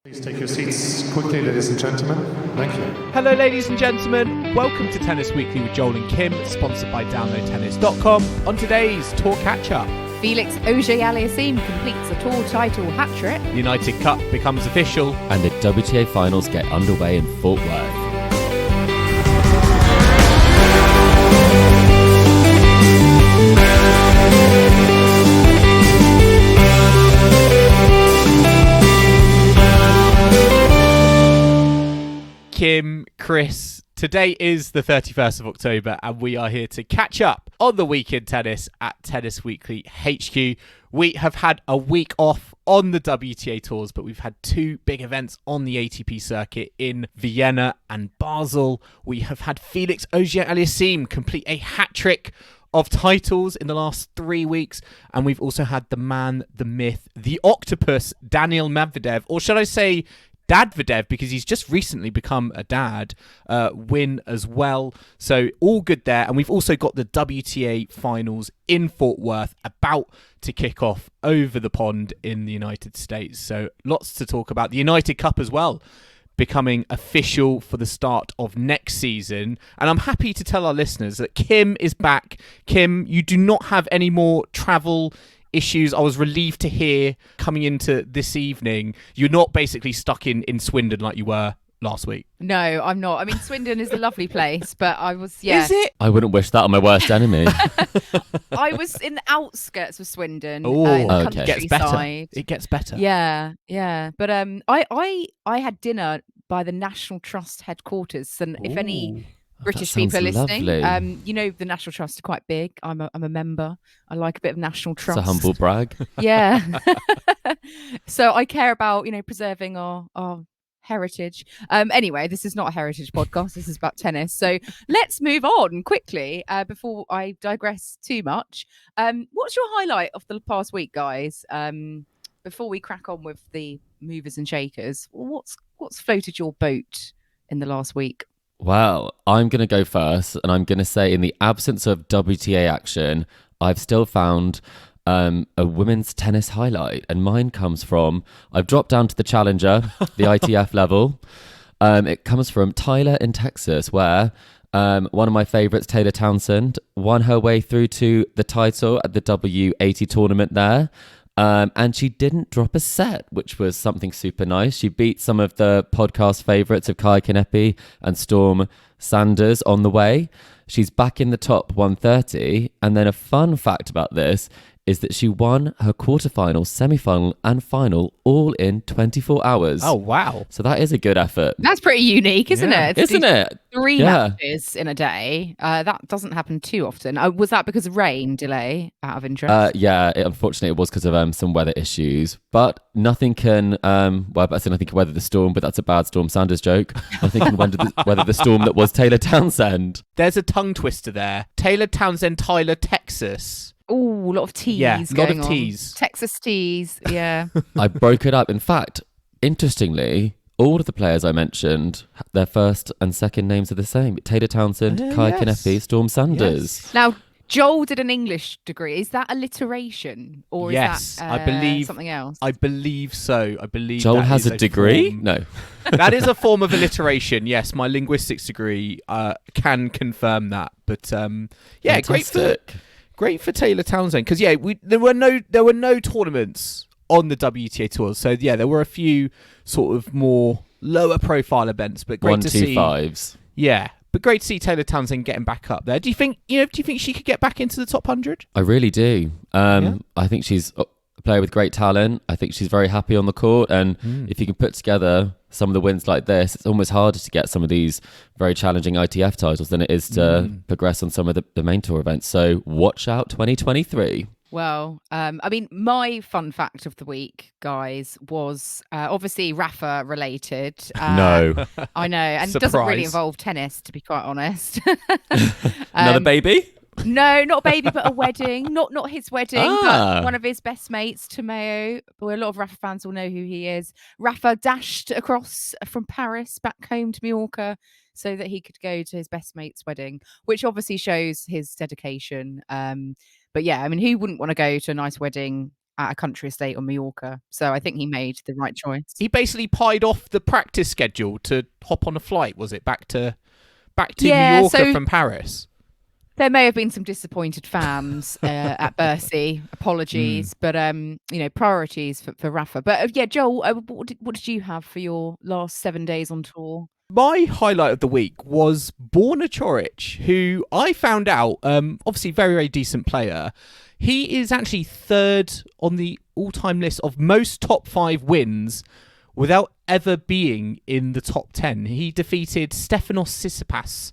Please take your seats quickly, ladies and gentlemen. Thank you. Hello, ladies and gentlemen. Welcome to Tennis Weekly with Joel and Kim, sponsored by DownloadTennis.com. On today's Tour Catch-Up, Felix Auger Alliasime completes a tour title hat-trick. the United Cup becomes official, and the WTA Finals get underway in Fort Worth. Kim, Chris, today is the 31st of October and we are here to catch up on the week in tennis at Tennis Weekly HQ. We have had a week off on the WTA tours, but we've had two big events on the ATP circuit in Vienna and Basel. We have had Felix Auger Aliassime complete a hat-trick of titles in the last 3 weeks, and we've also had the man, the myth, the octopus, Daniil Medvedev, or should I say Dadvedev, because he's just recently become a dad, win as well. So all good there. And we've also got the WTA Finals in Fort Worth about to kick off over the pond in the United States. So lots to talk about. The United Cup as well, becoming official for the start of next season. And I'm happy to tell our listeners that Kim is back. Kim, you do not have any more travel issues. I was relieved to hear coming into this evening you're not basically stuck in Swindon like you were last week. No, I'm not. I mean, Swindon is a lovely place, but I was, yeah. Is it? I wouldn't wish that on my worst enemy. I was in the outskirts of Swindon. Oh, in the okay. It gets better. countryside. It gets better. Yeah. But I had dinner by the National Trust headquarters, and if any British people are listening, lovely. you know, the National Trust are quite big. I'm a member. I like a bit of National Trust. It's a humble brag. Yeah. So I care about, preserving our heritage. Anyway, this is not a heritage podcast. This is about tennis. So let's move on quickly before I digress too much. What's your highlight of the past week, guys? Before we crack on with the movers and shakers, what's floated your boat in the last week? Well, I'm going to go first, and I'm going to say in the absence of WTA action, I've still found a women's tennis highlight, and mine comes from, I've dropped down to the challenger, the ITF level. It comes from Tyler in Texas, where one of my favourites, Taylor Townsend, won her way through to the title at the W80 tournament there. And she didn't drop a set, which was something super nice. She beat some of the podcast favourites of Kai Kanepi and Storm Sanders on the way. She's back in the top 130. And then a fun fact about this is that she won her quarterfinal, semi-final and final all in 24 hours. Oh, wow. So that is a good effort. That's pretty unique, isn't it? Isn't it? 3 Yeah. matches in a day. That doesn't happen too often. Was that because of rain delay, out of interest? Unfortunately, it was because of some weather issues. But nothing can, I say nothing can weather the storm, but that's a bad Storm Sanders joke. Nothing can weather the storm that was Taylor Townsend. There's a tongue twister there. Taylor Townsend, Tyler, Texas. Oh, a lot of teas. Yeah, a lot of on. teas. Texas teas, yeah. I broke it up. In fact, interestingly, all of the players I mentioned, their first and second names are the same. Taylor Townsend, Kai yes. Kanepi, Storm Sanders. Yes. Now, Joel did an English degree. Is that alliteration, or Yes, is that I believe something else? I believe so. I believe Joel that has is a degree? form- No. That is a form of alliteration. Yes, my linguistics degree can confirm that. But yeah, Fantastic. great for Taylor Townsend, because there were no tournaments on the WTA tours. So yeah, there were a few sort of more lower profile events, but great to see. 1-2-5s. Yeah, but great to see Taylor Townsend getting back up there. Do you think she could get back into the top 100? I really do. I think she's a player with great talent. I think she's very happy on the court. And if you can put together some of the wins like this, it's almost harder to get some of these very challenging ITF titles than it is to progress on some of the main tour events. So watch out 2023. Well, I mean, my fun fact of the week, guys, was obviously Rafa related. No. I know, and it doesn't really involve tennis, to be quite honest. Another baby? No, not a baby, but a wedding. Not his wedding, Ah. but one of his best mates, Tomeo. But a lot of Rafa fans will know who he is. Rafa dashed across from Paris back home to Mallorca so that he could go to his best mate's wedding, which obviously shows his dedication. But yeah, I mean, who wouldn't want to go to a nice wedding at a country estate on Mallorca. So I think he made the right choice. He basically pied off the practice schedule to hop on a flight, was it? Back to Mallorca from Paris. There may have been some disappointed fans at Bercy. Apologies, but priorities for Rafa. But Joel, what did you have for your last 7 days on tour? My highlight of the week was Borna Coric, who I found out, obviously very, very decent player. He is actually third on the all-time list of most top 5 wins without ever being in the top 10. He defeated Stefanos Tsitsipas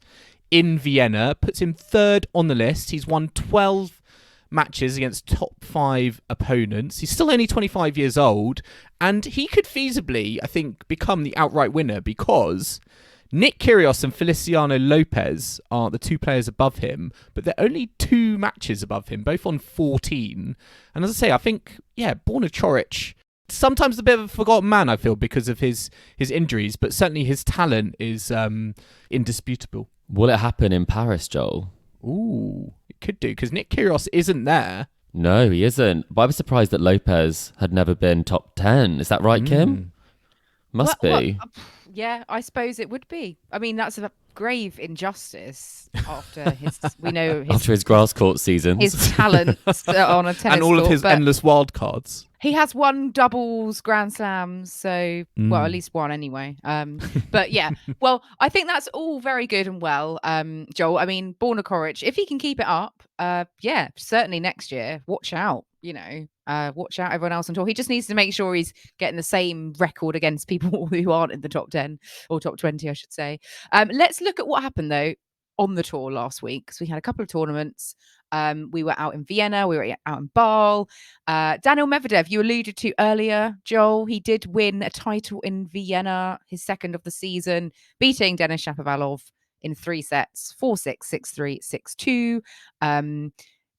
in Vienna, puts him third on the list. He's won 12 matches against top 5 opponents. He's still only 25 years old, and he could feasibly, I think, become the outright winner because Nick Kyrgios and Feliciano Lopez are the 2 players above him, but they're only 2 matches above him, both on 14. And as I say, I think, Borna Coric, sometimes a bit of a forgotten man, I feel, because of his injuries, but certainly his talent is indisputable. Will it happen in Paris, Joel? Ooh, it could do, because Nick Kyrgios isn't there. No, he isn't. But I was surprised that Lopez had never been top 10. Is that right, Kim? Must be. Yeah, I suppose it would be. I mean, that's a grave injustice after after his grass court seasons, his talents on a tennis and all court, of his endless wild cards. He has won doubles, Grand Slams, so well, at least one anyway. But yeah, well, I think that's all very good and well, Joel. I mean, Borna Coric, if he can keep it up, certainly next year. Watch out, watch out, everyone else on tour. He just needs to make sure he's getting the same record against people who aren't in the top 10 or top 20, I should say. Let's look at what happened though on the tour last week, because we had a couple of tournaments. We were out in Vienna, we were out in Basel. Daniil Medvedev, you alluded to earlier, Joel, he did win a title in Vienna, his second of the season, beating Denis Shapovalov in 3 sets, 4-6, 6-3, 6-2.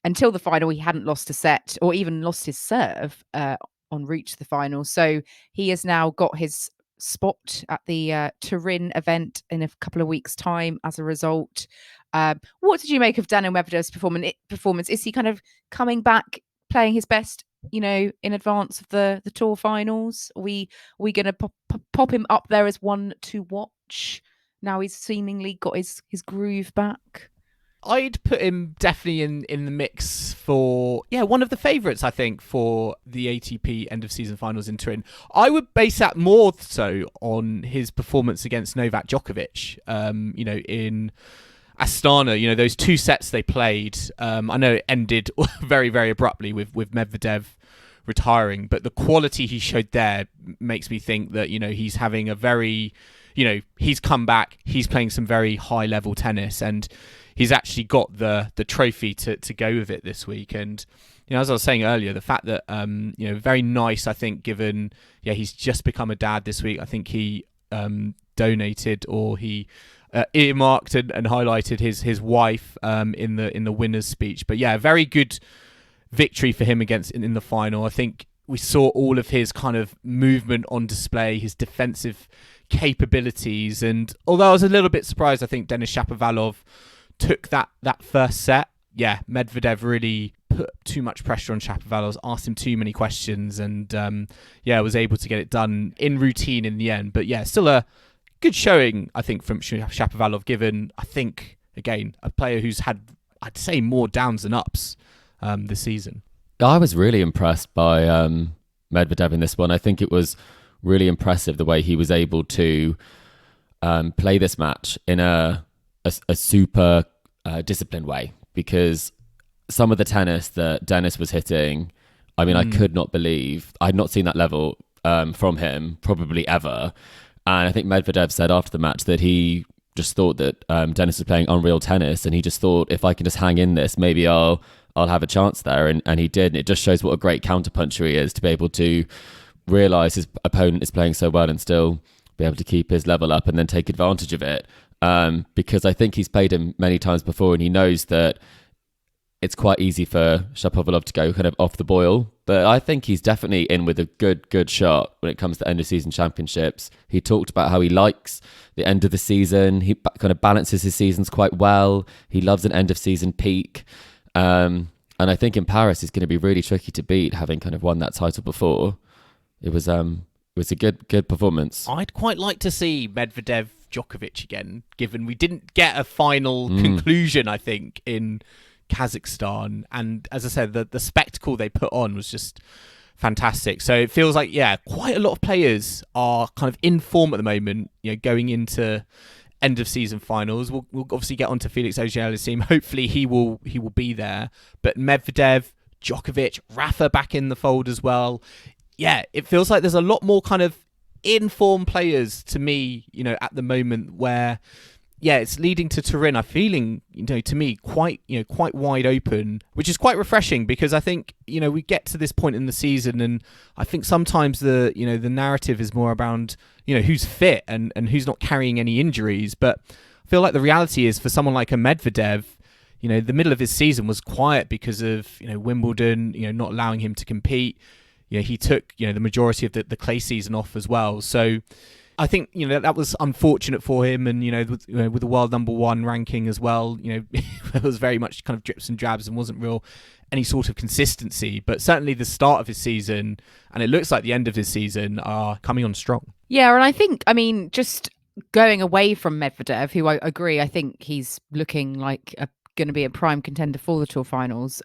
Until the final, he hadn't lost a set or even lost his serve en route to the final. So he has now got his spot at the Turin event in a couple of weeks' time as a result. What did you make of Daniil Medvedev's performance? Is he kind of coming back, playing his best, in advance of the tour finals? Are we going to pop him up there as one to watch? Now he's seemingly got his groove back. I'd put him definitely in the mix for, one of the favourites, I think, for the ATP end of season finals in Turin. I would base that more so on his performance against Novak Djokovic, in Astana. Those 2 sets they played, I know it ended very, very abruptly with Medvedev retiring, but the quality he showed there makes me think that, he's having a very, he's come back, he's playing some very high level tennis, and he's actually got the trophy to go with it this week. And as I was saying earlier, the fact that very nice, I think, given he's just become a dad this week. I think he donated, or he earmarked and highlighted his wife in the winner's speech. But very good victory for him in the final. I think we saw all of his kind of movement on display, his defensive capabilities, and although I was a little bit surprised, I think Denis Shapovalov took that first set. Medvedev really put too much pressure on Shapovalov, asked him too many questions, and was able to get it done in routine in the end. But still a good showing, I think, from Shapovalov, given, I think, again, a player who's had, I'd say, more downs than ups this season. I was really impressed by Medvedev in this one. I think it was really impressive the way he was able to play this match in a super disciplined way, because some of the tennis that Denis was hitting, I mean, I could not believe, I'd not seen that level from him probably ever. And I think Medvedev said after the match that he just thought that Denis was playing unreal tennis, and he just thought, if I can just hang in this, maybe I'll have a chance there. And he did. And it just shows what a great counterpuncher he is, to be able to realise his opponent is playing so well and still be able to keep his level up and then take advantage of it. Because I think he's played him many times before, and he knows that it's quite easy for Shapovalov to go kind of off the boil. But I think he's definitely in with a good shot when it comes to end of season championships. He talked about how he likes the end of the season. He kind of balances his seasons quite well. He loves an end of season peak. And And I think in Paris, he's going to be really tricky to beat, having kind of won that title before. It was a good performance. I'd quite like to see Medvedev Djokovic again, given we didn't get a final conclusion, I think, in Kazakhstan. And as I said, the spectacle they put on was just fantastic. So it feels like, quite a lot of players are kind of in form at the moment, going into end of season finals. We'll obviously get on to Felix Auger-Aliassime. Hopefully he will be there. But Medvedev, Djokovic, Rafa back in the fold as well. Yeah, it feels like there's a lot more kind of in-form players to me, at the moment where, it's leading to Turin. I'm feeling, to me, quite wide open, which is quite refreshing because I think, we get to this point in the season and I think sometimes the narrative is more around, who's fit and who's not carrying any injuries. But I feel like the reality is for someone like a Medvedev, the middle of his season was quiet because of, Wimbledon, not allowing him to compete. He took, the majority of the clay season off as well. So I think, that was unfortunate for him. And, with the world number one ranking as well, it was very much kind of drips and drabs and wasn't any sort of consistency. But certainly the start of his season, and it looks like the end of his season, are coming on strong. Yeah, and I think, just going away from Medvedev, who I agree, I think he's looking like going to be a prime contender for the Tour Finals.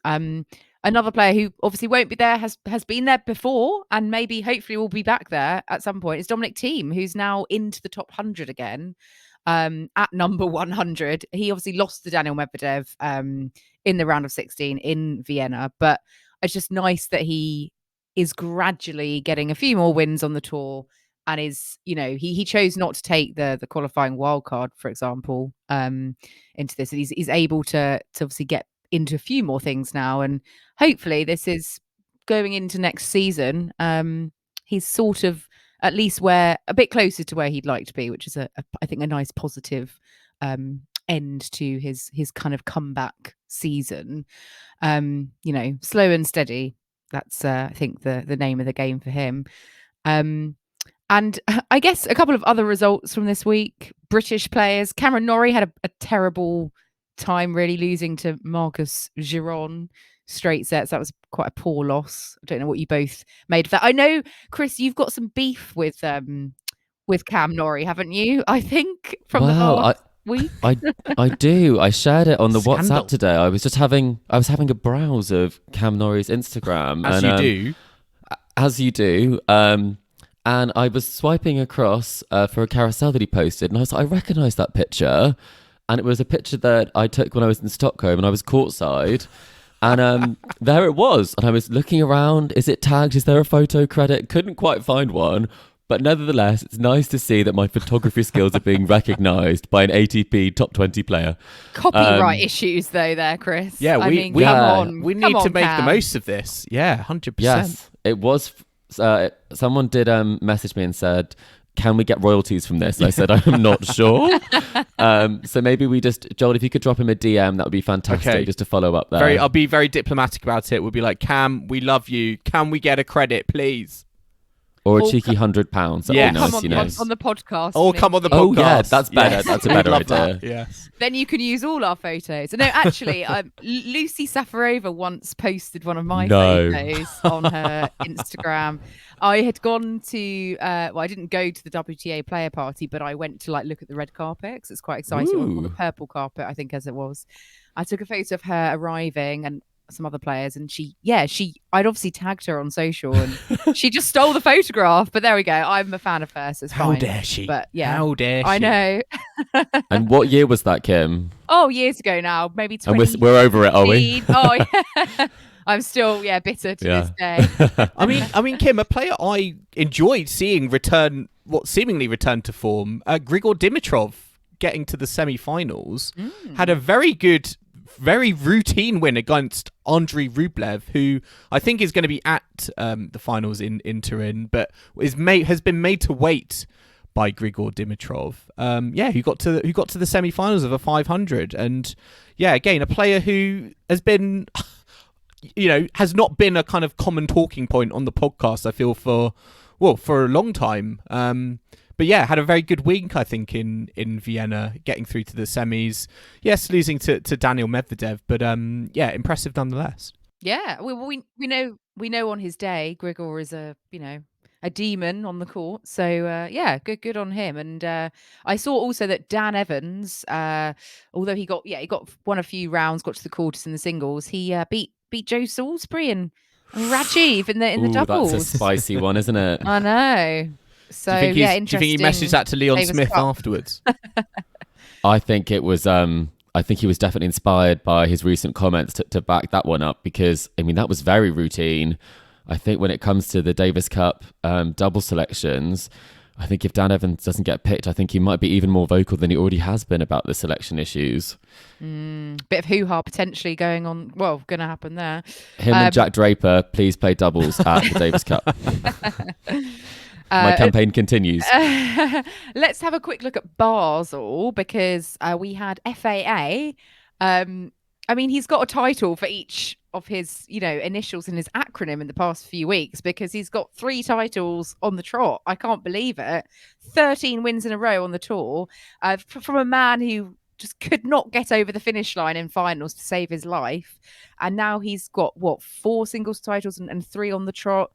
Another player who obviously won't be there, has been there before, and maybe hopefully will be back there at some point, is Dominic Thiem, who's now into the top 100 again, at number 100. He obviously lost to Daniel Medvedev in the round of 16 in Vienna, but it's just nice that he is gradually getting a few more wins on the tour and is, he chose not to take the qualifying wild card, for example, into this. And he's able to obviously get into a few more things now, and hopefully this is going into next season. He's sort of at least a bit closer to where he'd like to be, which is I think a nice positive end to his kind of comeback season. Slow and steady. That's I think the name of the game for him. And I guess a couple of other results from this week. British players. Cameron Norrie had a terrible time, really, losing to Marcus Giron straight sets. That was quite a poor loss. I don't know what you both made of that. I know, Chris, you've got some beef with Cam Norrie, haven't you? I think from the last week. I do. I shared it on the Scandal. WhatsApp today. I was having a browse of Cam Norrie's Instagram, as you do. And I was swiping across for a carousel that he posted, and I was like, I recognise that picture. And it was a picture that I took when I was in Stockholm and I was courtside. And there it was. And I was looking around. Is it tagged? Is there a photo credit? Couldn't quite find one. But nevertheless, it's nice to see that my photography skills are being recognised by an ATP top 20 player. Copyright issues, though, there, Chris. Yeah, we need to make the most of this. Yeah, 100%. Yes, it was. Someone did message me and said, can we get royalties from this? And I said, I'm not sure. So maybe we just, Joel, if you could drop him a DM, that would be fantastic, just to follow up there. I'll be very diplomatic about it. We'll be like, Cam, we love you. Can we get a credit, please? Or a cheeky £100. That'd be nice, on the podcast. Or come on the podcast. Oh, yeah, that's better. Yes. That's a better idea. Yes. Then you can use all our photos. No, actually, Lucy Safarova once posted one of my photos on her Instagram. I had gone to, I didn't go to the WTA player party, but I went to look at the red carpet because it's quite exciting. Or the purple carpet, I think, as it was. I took a photo of her arriving and some other players, and I'd obviously tagged her on social, and she just stole the photograph. But there we go. I'm a fan of hers. So it's How fine. dare she? But yeah, how dare she? I know. And what year was that, Kim? Oh, years ago now, maybe 20. And we're over it, are we? Oh, yeah. I'm still bitter to this day. I mean, Kim, a player I enjoyed seeing seemingly return to form, Grigor Dimitrov, getting to the semi-finals, had a very good, very routine win against Andrei Rublev, who I think is going to be at the finals in Turin, but has been made to wait by Grigor Dimitrov. Who got to the semi-finals of a 500, and again, a player who has been, has not been a kind of common talking point on the podcast, I feel, for a long time. But had a very good week, I think, in Vienna, getting through to the semis. Yes, losing to Daniel Medvedev, but impressive nonetheless. Yeah, we know on his day Grigor is a demon on the court. So yeah, good on him. And I saw also that Dan Evans, although he got won a few rounds, got to the quarters in the singles, he beat Joe Salisbury and Rajiv in the Ooh, doubles. that's a spicy one, isn't it? I know. So do you think interesting. he messaged that to Leon Davis Smith Cup. afterwards? I think it was. I think he was definitely inspired by his recent comments to back that one up, because I mean that was very routine. I think when it comes to the Davis Cup double selections, I think if Dan Evans doesn't get picked, I think he might be even more vocal than he already has been about the selection issues. Bit of hoo-ha potentially going on. Well, going to happen there. Him and Jack Draper, please play doubles at the Davis Cup. My campaign continues. Let's have a quick look at Basel, because we had FAA. I mean, he's got a title for each of his, initials in his acronym in the past few weeks, because he's got 3 titles on the trot. I can't believe it. 13 wins in a row on the tour, from a man who just could not get over the finish line in finals to save his life. And now he's got 4 singles titles and 3 on the trot.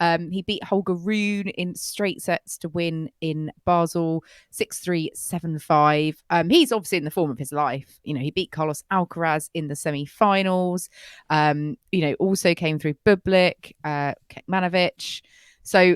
He beat Holger Rune in straight sets to win in Basel 6-3, 7-5. He's obviously in the form of his life. He beat Carlos Alcaraz in the semi-finals. Also came through Bublik, Kekmanovic. So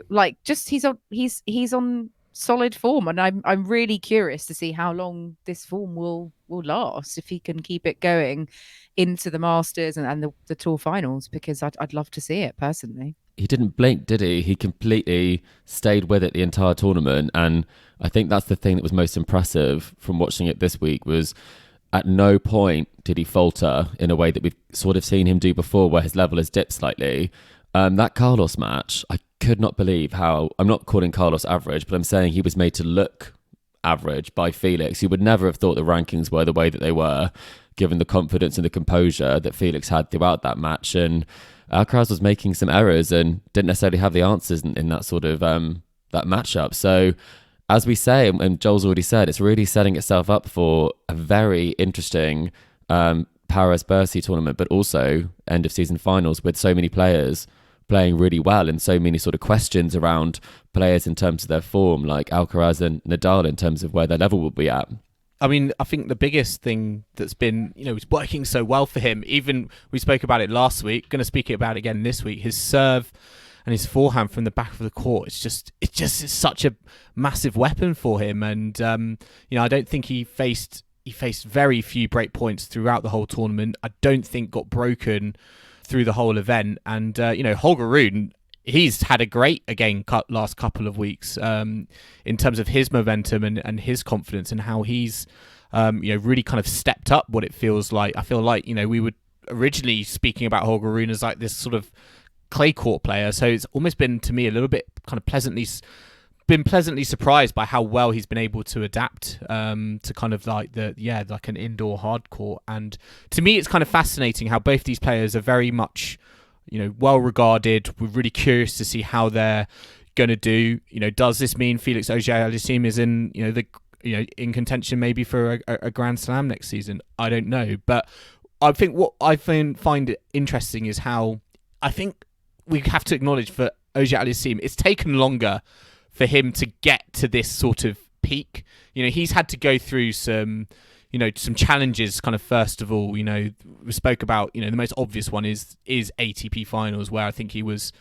he's on solid form, and I'm really curious to see how long this form will last, if he can keep it going into the Masters and the Tour finals, because I'd love to see it personally. He didn't blink, did he? He completely stayed with it the entire tournament. And I think that's the thing that was most impressive from watching it this week, was at no point did he falter in a way that we've sort of seen him do before, where his level has dipped slightly. That Carlos match, I could not believe how, I'm not calling Carlos average, but I'm saying he was made to look average by Felix. You would never have thought the rankings were the way that they were, given the confidence and the composure that Felix had throughout that match. And Alcaraz was making some errors and didn't necessarily have the answers in that sort of that matchup. So as we say, and Joel's already said, it's really setting itself up for a very interesting Paris-Bercy tournament, but also end of season finals with so many players playing really well and so many sort of questions around players in terms of their form, like Alcaraz and Nadal in terms of where their level will be at. I mean, I think the biggest thing that's been, is working so well for him, even we spoke about it last week, going to speak about it again this week, his serve and his forehand from the back of the court, it's just such a massive weapon for him. And, I don't think he faced very few break points throughout the whole tournament. I don't think got broken through the whole event. And, Holger Rune, he's had a great, last couple of weeks in terms of his momentum and his confidence, and how he's, really kind of stepped up what it feels like. I feel like, we were originally speaking about Holger Rune as like this sort of clay court player. So it's almost been, to me, a little bit kind of pleasantly surprised by how well he's been able to adapt to kind of like like an indoor hard court. And to me, it's kind of fascinating how both these players are very much, well regarded. We're really curious to see how they're going to do. Does this mean Felix Auger-Aliassime is in, in contention maybe for a Grand Slam next season? I don't know. But I think what I find interesting is how I think we have to acknowledge for Auger-Aliassime, it's taken longer for him to get to this sort of peak. He's had to go through some challenges kind of. First of all, we spoke about, the most obvious one is ATP Finals, where I think he was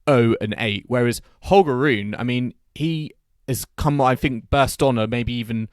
0-8. Whereas Holger Rune, I mean, he has come, I think, burst on, or maybe even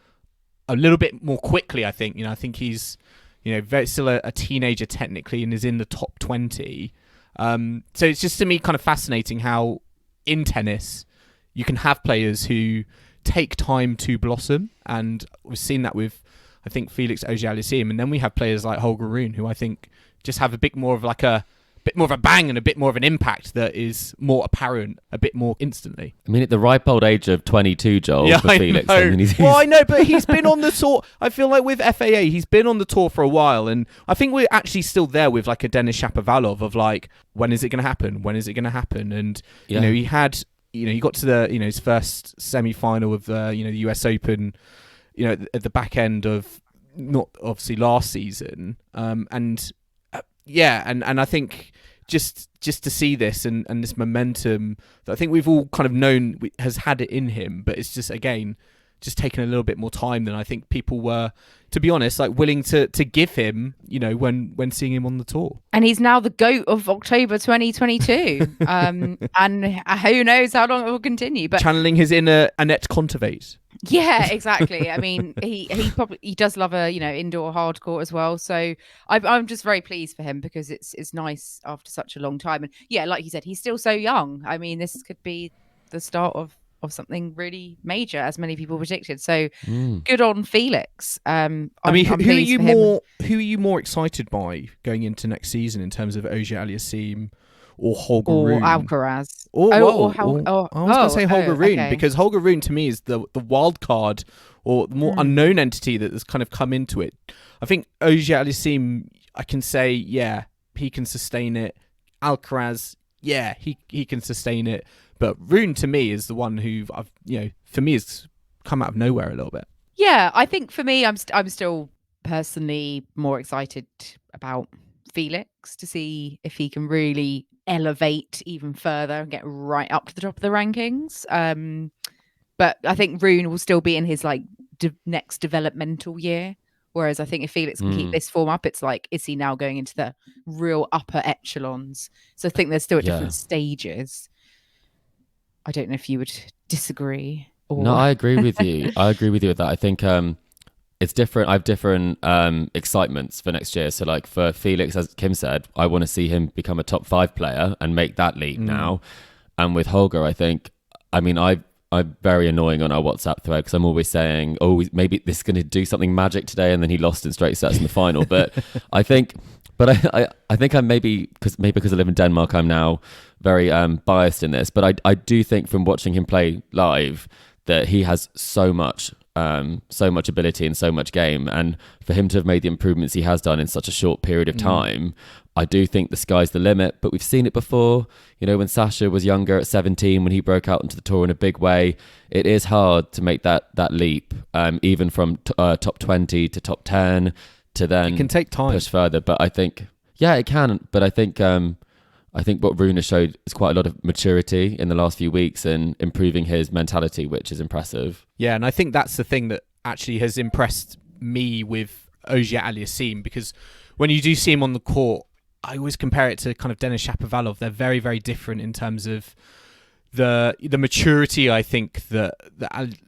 a little bit more quickly, I think. I think he's, very still a teenager technically and is in the top 20. So it's just, to me, kind of fascinating how in tennis you can have players who take time to blossom, and we've seen that with, I think, Felix Auger-Aliassime, and then we have players like Holger Rune, who I think just have a bit more of a bang and a bit more of an impact that is more apparent a bit more instantly. I mean, at the ripe old age of 22, Joel, for Felix. I know. I mean, Well, I know, but he's been on the tour. I feel like with FAA, he's been on the tour for a while, and I think we're actually still there with like a Denis Shapovalov of like, when is it going to happen? When is it going to happen? And he had. He got to the, his first semi-final of the US Open, at the back end of not obviously last season. And yeah, and I think just to see this and this momentum that I think we've all kind of known has had it in him, but it's just again just taken a little bit more time than I think people were, to be honest, like willing to give him, when seeing him on the tour. And he's now the GOAT of October 2022. And who knows how long it will continue. But channeling his inner Annette Contemplates. Yeah, exactly. I mean, he does love a indoor hard court as well. So I'm just very pleased for him because it's nice after such a long time. And yeah, like you said, he's still so young. I mean, this could be the start of something really major, as many people predicted. So good on Felix. Who are you more excited by going into next season in terms of Auger Alliasime or Holger Rune? Or Alcaraz. I was going to say Holger Rune, okay. because Holger Rune to me is the wild card or the more unknown entity that has kind of come into it. I think Auger Alliasime, I can say, yeah, he can sustain it. Alcaraz, yeah, he can sustain it. But Rune to me is the one who for me has come out of nowhere a little bit. Yeah, I think for me, I'm still personally more excited about Felix to see if he can really elevate even further and get right up to the top of the rankings. But I think Rune will still be in his next developmental year. Whereas I think if Felix can keep this form up, it's like, is he now going into the real upper echelons? So I think there's still different stages. I don't know if you would disagree. No, I agree with you. I agree with you with that. I think it's different. I have different excitements for next year. So like for Felix, as Kim said, I want to see him become a top 5 player and make that leap now. And with Holger, I think, I'm very annoying on our WhatsApp thread because I'm always saying, maybe this is going to do something magic today, and then he lost in straight sets in the final. But I think I'm maybe because I live in Denmark, I'm now very biased in this. But I do think from watching him play live that he has so much ability and so much game, and for him to have made the improvements he has done in such a short period of time, I do think the sky's the limit. But we've seen it before, when Sasha was younger at 17, when he broke out into the tour in a big way, it is hard to make that leap, even from top 20 to top 10 to then it can take time. Push further. But I think, yeah, it can. But I think what Rune has showed is quite a lot of maturity in the last few weeks and improving his mentality, which is impressive. Yeah, and I think that's the thing that actually has impressed me with Auger Alliasime, because when you do see him on the court, I always compare it to kind of Denis Shapovalov. They're very, very different in terms of the maturity, I think, that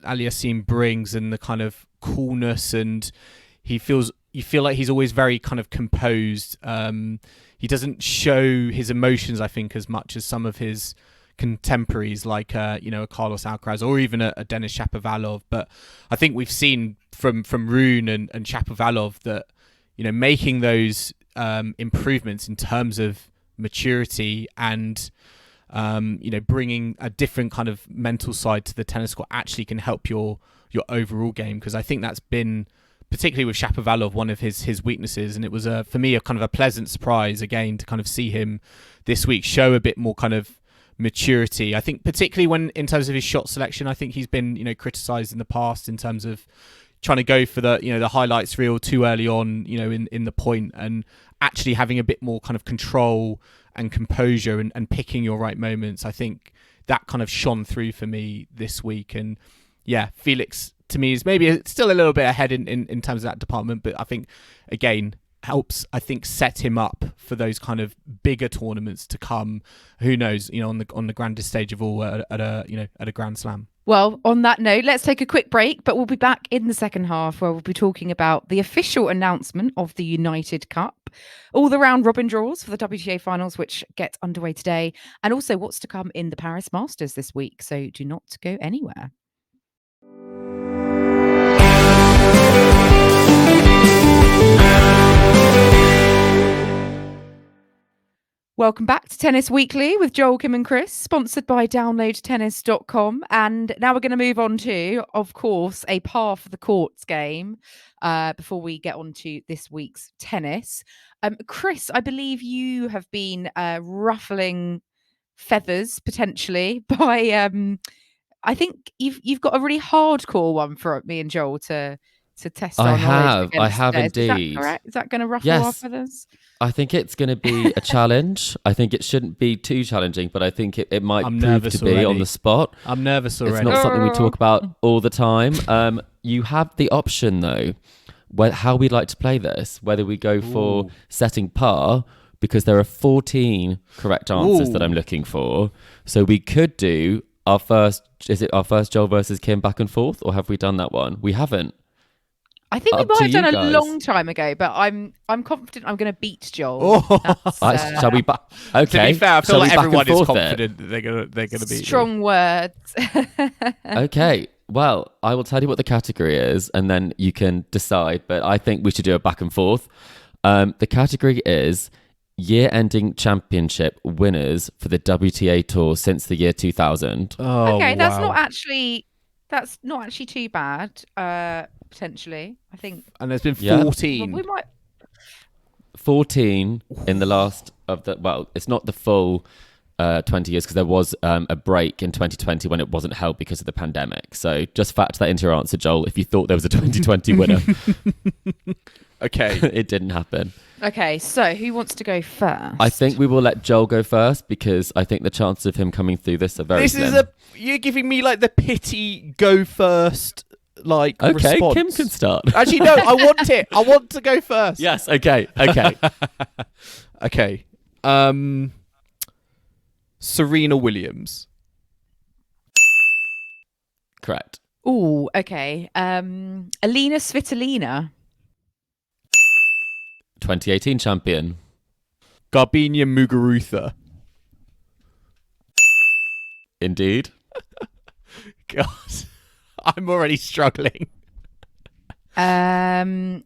Alliasime brings, and the kind of coolness, and you feel like he's always very kind of composed. He doesn't show his emotions, I think, as much as some of his contemporaries, like a Carlos Alcaraz or even a Denis Shapovalov. But I think we've seen from Rune and Shapovalov that making those improvements in terms of maturity and bringing a different kind of mental side to the tennis court actually can help your overall game, because I think that's been, particularly with Shapovalov, one of his weaknesses. And it was for me a kind of a pleasant surprise again to kind of see him this week show a bit more kind of maturity. I think particularly when in terms of his shot selection, I think he's been criticised in the past in terms of trying to go for the the highlights reel too early on in the point, and actually having a bit more kind of control and composure and picking your right moments. I think that kind of shone through for me this week. And yeah, Felix to me is maybe still a little bit ahead in terms of that department, but I think again helps, I think, set him up for those kind of bigger tournaments to come. Who knows, on the grandest stage of all at a Grand Slam. Well, on that note, let's take a quick break, but we'll be back in the second half where we'll be talking about the official announcement of the United Cup, all the round robin draws for the WTA Finals, which get underway today, and also what's to come in the Paris Masters this week. So do not go anywhere. Welcome back to Tennis Weekly with Joel, Kim and Chris, sponsored by downloadtennis.com. And now we're going to move on to, of course, a par for the courts game before we get on to this week's tennis. Chris, I believe you have been ruffling feathers potentially by, I think you've got a really hardcore one for me and Joel to to test I our have. knowledge. I have against us. indeed. Is that correct? Is that going to ruffle Yes. our feathers? I think it's going to be a challenge. I think it shouldn't be too challenging, but I think it might I'm prove nervous to be already. on the spot. I'm nervous It's already. not something we talk about all the time. You have the option, though, how we'd like to play this, whether we go for Ooh. setting par, because there are 14 correct answers that Ooh. I'm looking for. So we could do our first, is it our first Joel versus Kim back and forth, or have we done that one? We haven't. I think we Up might to have done you a guys. long time ago, but I'm confident I'm going to beat Joel. Oh. That's, Shall we? Okay. To be fair, I feel Shall like we back and everyone is forth it? confident that they're gonna beat you. strong words. Okay. Well, I will tell you what the category is, and then you can decide. But I think we should do a back and forth. The category is year-ending championship winners for the WTA Tour since the year 2000. Oh, Okay, that's wow. not actually too bad. Potentially, I think And there's been Yeah. 14. we might. 14 in the last of the. Well, it's not the full 20 years because there was a break in 2020 when it wasn't held because of the pandemic. So just factor that into your answer, Joel. If you thought there was a 2020 winner, Okay. it didn't happen. Okay, so who wants to go first? I think we will let Joel go first because I think the chances of him coming through this are very This slim. is you're giving me like the pity go first like Okay, response. Kim can start. Actually, no, I want it. I want to go first. Yes, okay. Okay. Serena Williams. Correct. Oh, okay. Alina Svitolina. 2018 champion. Garbina Muguruza. Indeed. God, I'm already struggling. Oh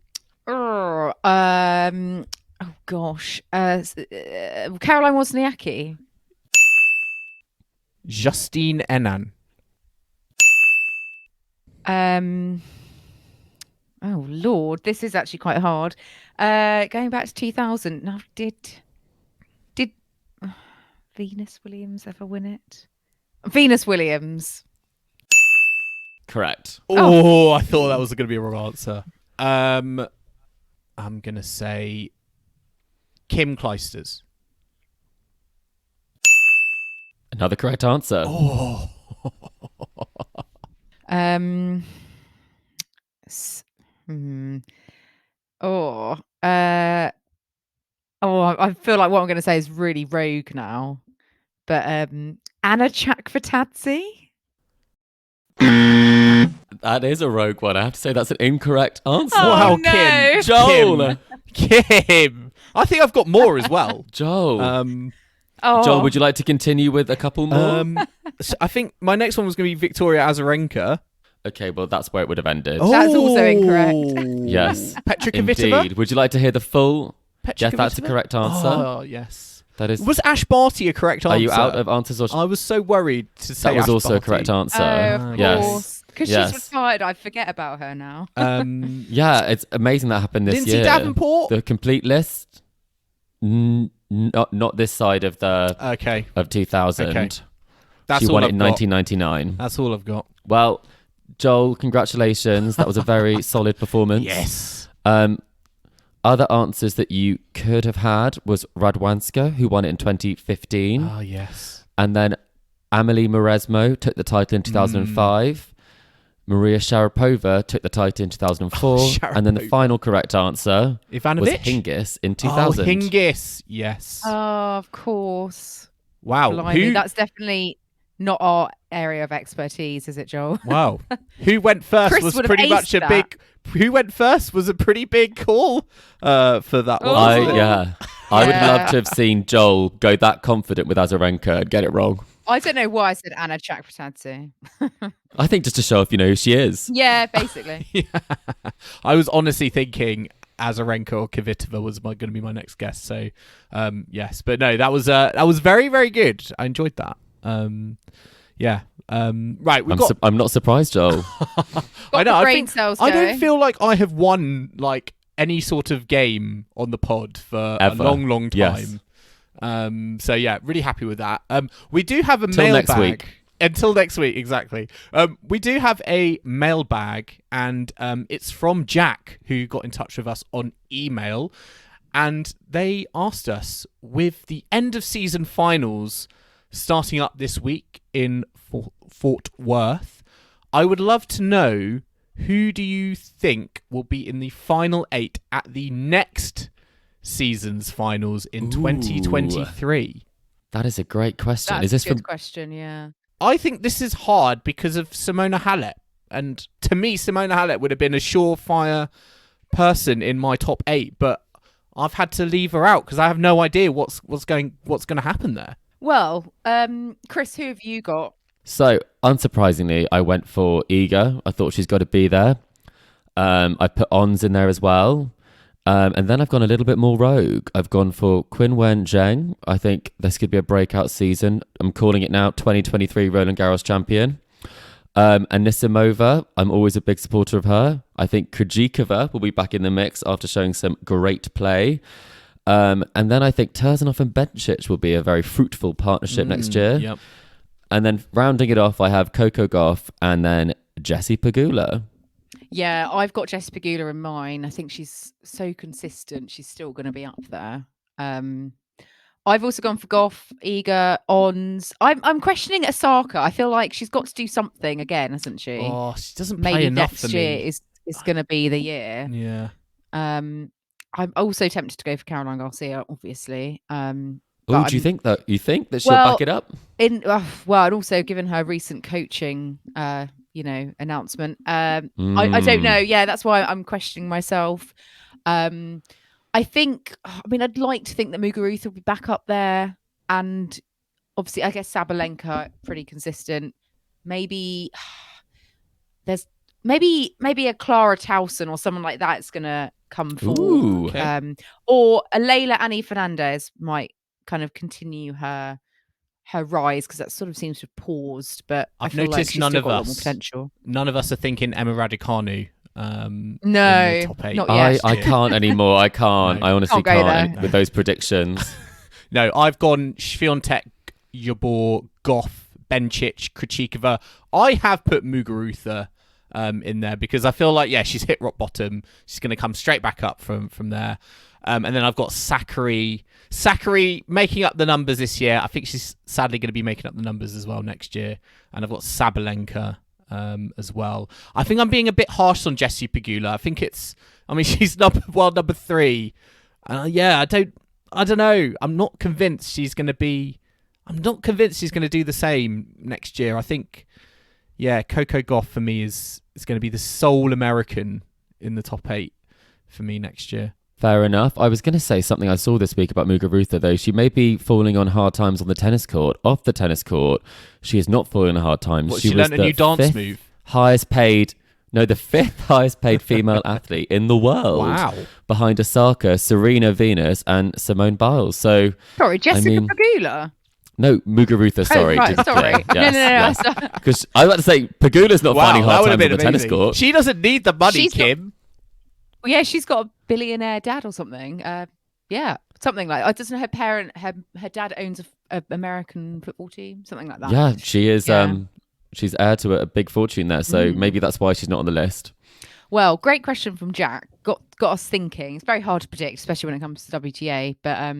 gosh. Caroline Wozniacki. Justine Henin. Oh Lord, this is actually quite hard. Going back to 2000. Now, did Venus Williams ever win it? Venus Williams. Correct. Oh, I thought that was going to be a wrong answer. I'm going to say Kim Clijsters. Another correct answer. Oh. I feel like what I'm going to say is really rogue now. But Anna Chakvatadze? That is a rogue one. I have to say that's an incorrect answer. Oh, Wow, no. Kim. Joel. Kim. I think I've got more as well. Joel. Oh. Joel, would you like to continue with a couple more? So I think my next one was going to be Victoria Azarenka. Okay, well, that's where it would have ended. That's also incorrect. Yes. Petra Kvitova. Indeed. Would you like to hear the full? Petra Yes, that's a Kvitova? correct answer. Oh, yes. That is. Was Ash Barty a correct answer? Are you out of answers? Or I was so worried to say that was Ash also a Barty. correct answer. Oh, of yes. course. Because Yes. she's retired, I forget about her now. Yeah, it's amazing that happened this Lindsay year. Davenport. The complete list. Not this side of the Okay. of 2000. Okay. That's She all won I've it in got. 1999. That's all I've got. Well, Joel, congratulations. That was a very solid performance. Yes. Other answers that you could have had was Radwanska, who won it in 2015. Oh, yes. And then Amelie Mauresmo took the title in 2005. Maria Sharapova took the title in 2004. And then the Sharapova. final correct answer was Ivanovic? Hingis in 2000. Oh, Hingis. Yes. Oh, of course. Wow. Blimey, Who? that's definitely not our area of expertise, is it, Joel? Wow. Who went first Chris was would have pretty much aced a that. big. Who went first was a pretty big call for that one. Oh. I would Yeah. love to have seen Joel go that confident with Azarenka and get it wrong. I don't know why I said Anna Chakvatadze. I think just to show off, who she is. Yeah, basically. I was honestly thinking Azarenka or Kvitova was going to be my next guess. So, yes, but no, that was very, very good. I enjoyed that. Yeah. Right. We've got. I'm not surprised, Joel. I know. the I brain think cells I don't going. feel like I have won like any sort of game on the pod for Ever. a long, long Yes. time. So yeah, really happy with that. We do have a Till mailbag. next week. Until next week, exactly. We do have a mailbag, and it's from Jack, who got in touch with us on email, and they asked us, with the end of season finals starting up this week in Fort Worth, I would love to know, who do you think will be in the final 8 at the next season's finals in 2023? That is a great question. That's Is this a good from question, yeah. I think this is hard because of Simona Halep. And to me, Simona Halep would have been a surefire person in my top 8, but I've had to leave her out because I have no idea what's going to happen there. Well, Chris, who have you got? So, unsurprisingly, I went for Auger. I thought she's got to be there. I put Ons in there as well. And then I've gone a little bit more rogue. I've gone for Qinwen Zheng. I think this could be a breakout season. I'm calling it now 2023 Roland Garros champion. Anisimova, I'm always a big supporter of her. I think Krejcikova will be back in the mix after showing some great play. And then I think Tursunov and Bencic will be a very fruitful partnership next year. Yep. And then rounding it off, I have Coco Gauff and then Jessie Pegula. Yeah, I've got Jessie Pegula in mine. I think she's so consistent. She's still going to be up there. I've also gone for Goff, Auger, Ons. I'm questioning Osaka. I feel like she's got to do something again, hasn't she? Oh, she doesn't play Maybe enough next for year me. is going to be the year. Yeah. I'm also tempted to go for Caroline Garcia, obviously. Oh, do you think that she'll Well, back it up? And also given her recent coaching, announcement. I don't know. Yeah, that's why I'm questioning myself. I think, I'd like to think that Muguruza will be back up there, and obviously, I guess Sabalenka pretty consistent. Maybe there's maybe a Clara Towson or someone like that's gonna come forward. Ooh. Okay. Or a Leila Annie Fernandez might kind of continue her rise, because that sort of seems to have paused. But I've I feel like noticed she's none still of got a lot more us- potential. None of us are thinking Emma Raducanu. In No, the top 8. not yet. I can't anymore. I can't. No. I honestly Can't go can't there. with those predictions. No, I've gone Swiatek, Jabor, Goff, Bencic, Krejcikova. I have put Muguruza in there because I feel like, she's hit rock bottom. She's going to come straight back up from there. And then I've got Sakkari making up the numbers this year. I think she's sadly going to be making up the numbers as well next year. And I've got Sabalenka as well. I think I'm being a bit harsh on Jessie Pegula. I think she's number 3. I don't know. I'm not convinced she's going to do the same next year. I think, Coco Gauff for me is going to be the sole American in the top 8 for me next year. Fair enough. I was going to say something I saw this week about Muguruza, though. She may be falling on hard times on the tennis court. Off the tennis court, she is not falling on hard times. She learned a new dance move. The 5th highest paid female athlete in the world. Wow. Behind Osaka, Serena Venus, and Simone Biles. So, Sorry, Jessica Pegula. No, Muguruza, sorry. right, sorry. No. Because I was about to say, Pegula's not finding hard times on the tennis court. She doesn't need the money, She's Kim. Well, yeah, she's got a billionaire dad or something. Something like that. Doesn't her dad owns a American football team, something like that. Yeah, she is. Yeah. She's heir to a big fortune there, so maybe that's why she's not on the list. Well, great question from Jack. Got us thinking. It's very hard to predict, especially when it comes to WTA. But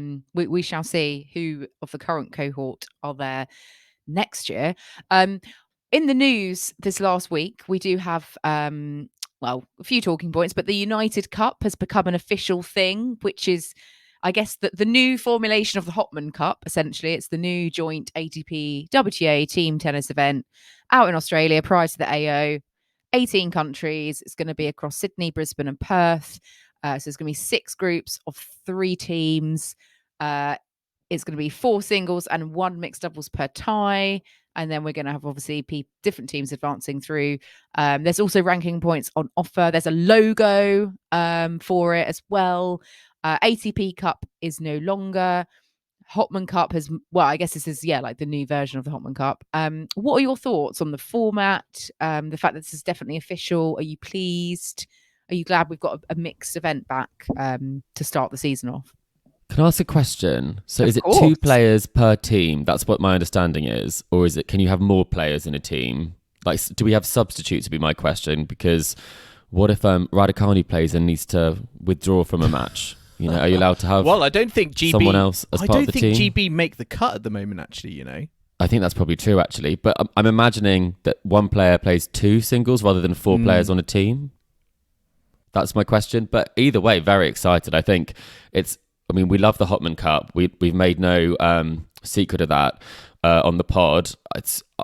we shall see who of the current cohort are there next year. In the news this last week, we do have a few talking points, but the United Cup has become an official thing, which is, I guess, the new formulation of the Hopman Cup. Essentially, it's the new joint ATP WTA team tennis event out in Australia prior to the AO. 18 countries. It's going to be across Sydney, Brisbane, and Perth. So there's going to be 6 groups of 3 teams. It's going to be 4 singles and 1 mixed doubles per tie. And then we're going to have, obviously, different teams advancing through. There's also ranking points on offer. There's a logo for it as well. ATP Cup is no longer. Hopman Cup I guess this is, like the new version of the Hopman Cup. What are your thoughts on the format? The fact that this is definitely official. Are you pleased? Are you glad we've got a mixed event back to start the season off? Can I ask a question? So Of is it course. 2 players per team? That's what my understanding is. Or is it, can you have more players in a team? Like, do we have substitutes, would be my question? Because what if Raducanu plays and needs to withdraw from a match? You know, are you allowed to have Well, I don't think GB. someone else as I part don't of the think team? GB make the cut at the moment. Actually, you know. I think that's probably true, actually. But I'm imagining that one player plays 2 singles rather than 4 players on a team. That's my question. But either way, very excited. I think we love the Hopman Cup. We've made no secret of that on the pod.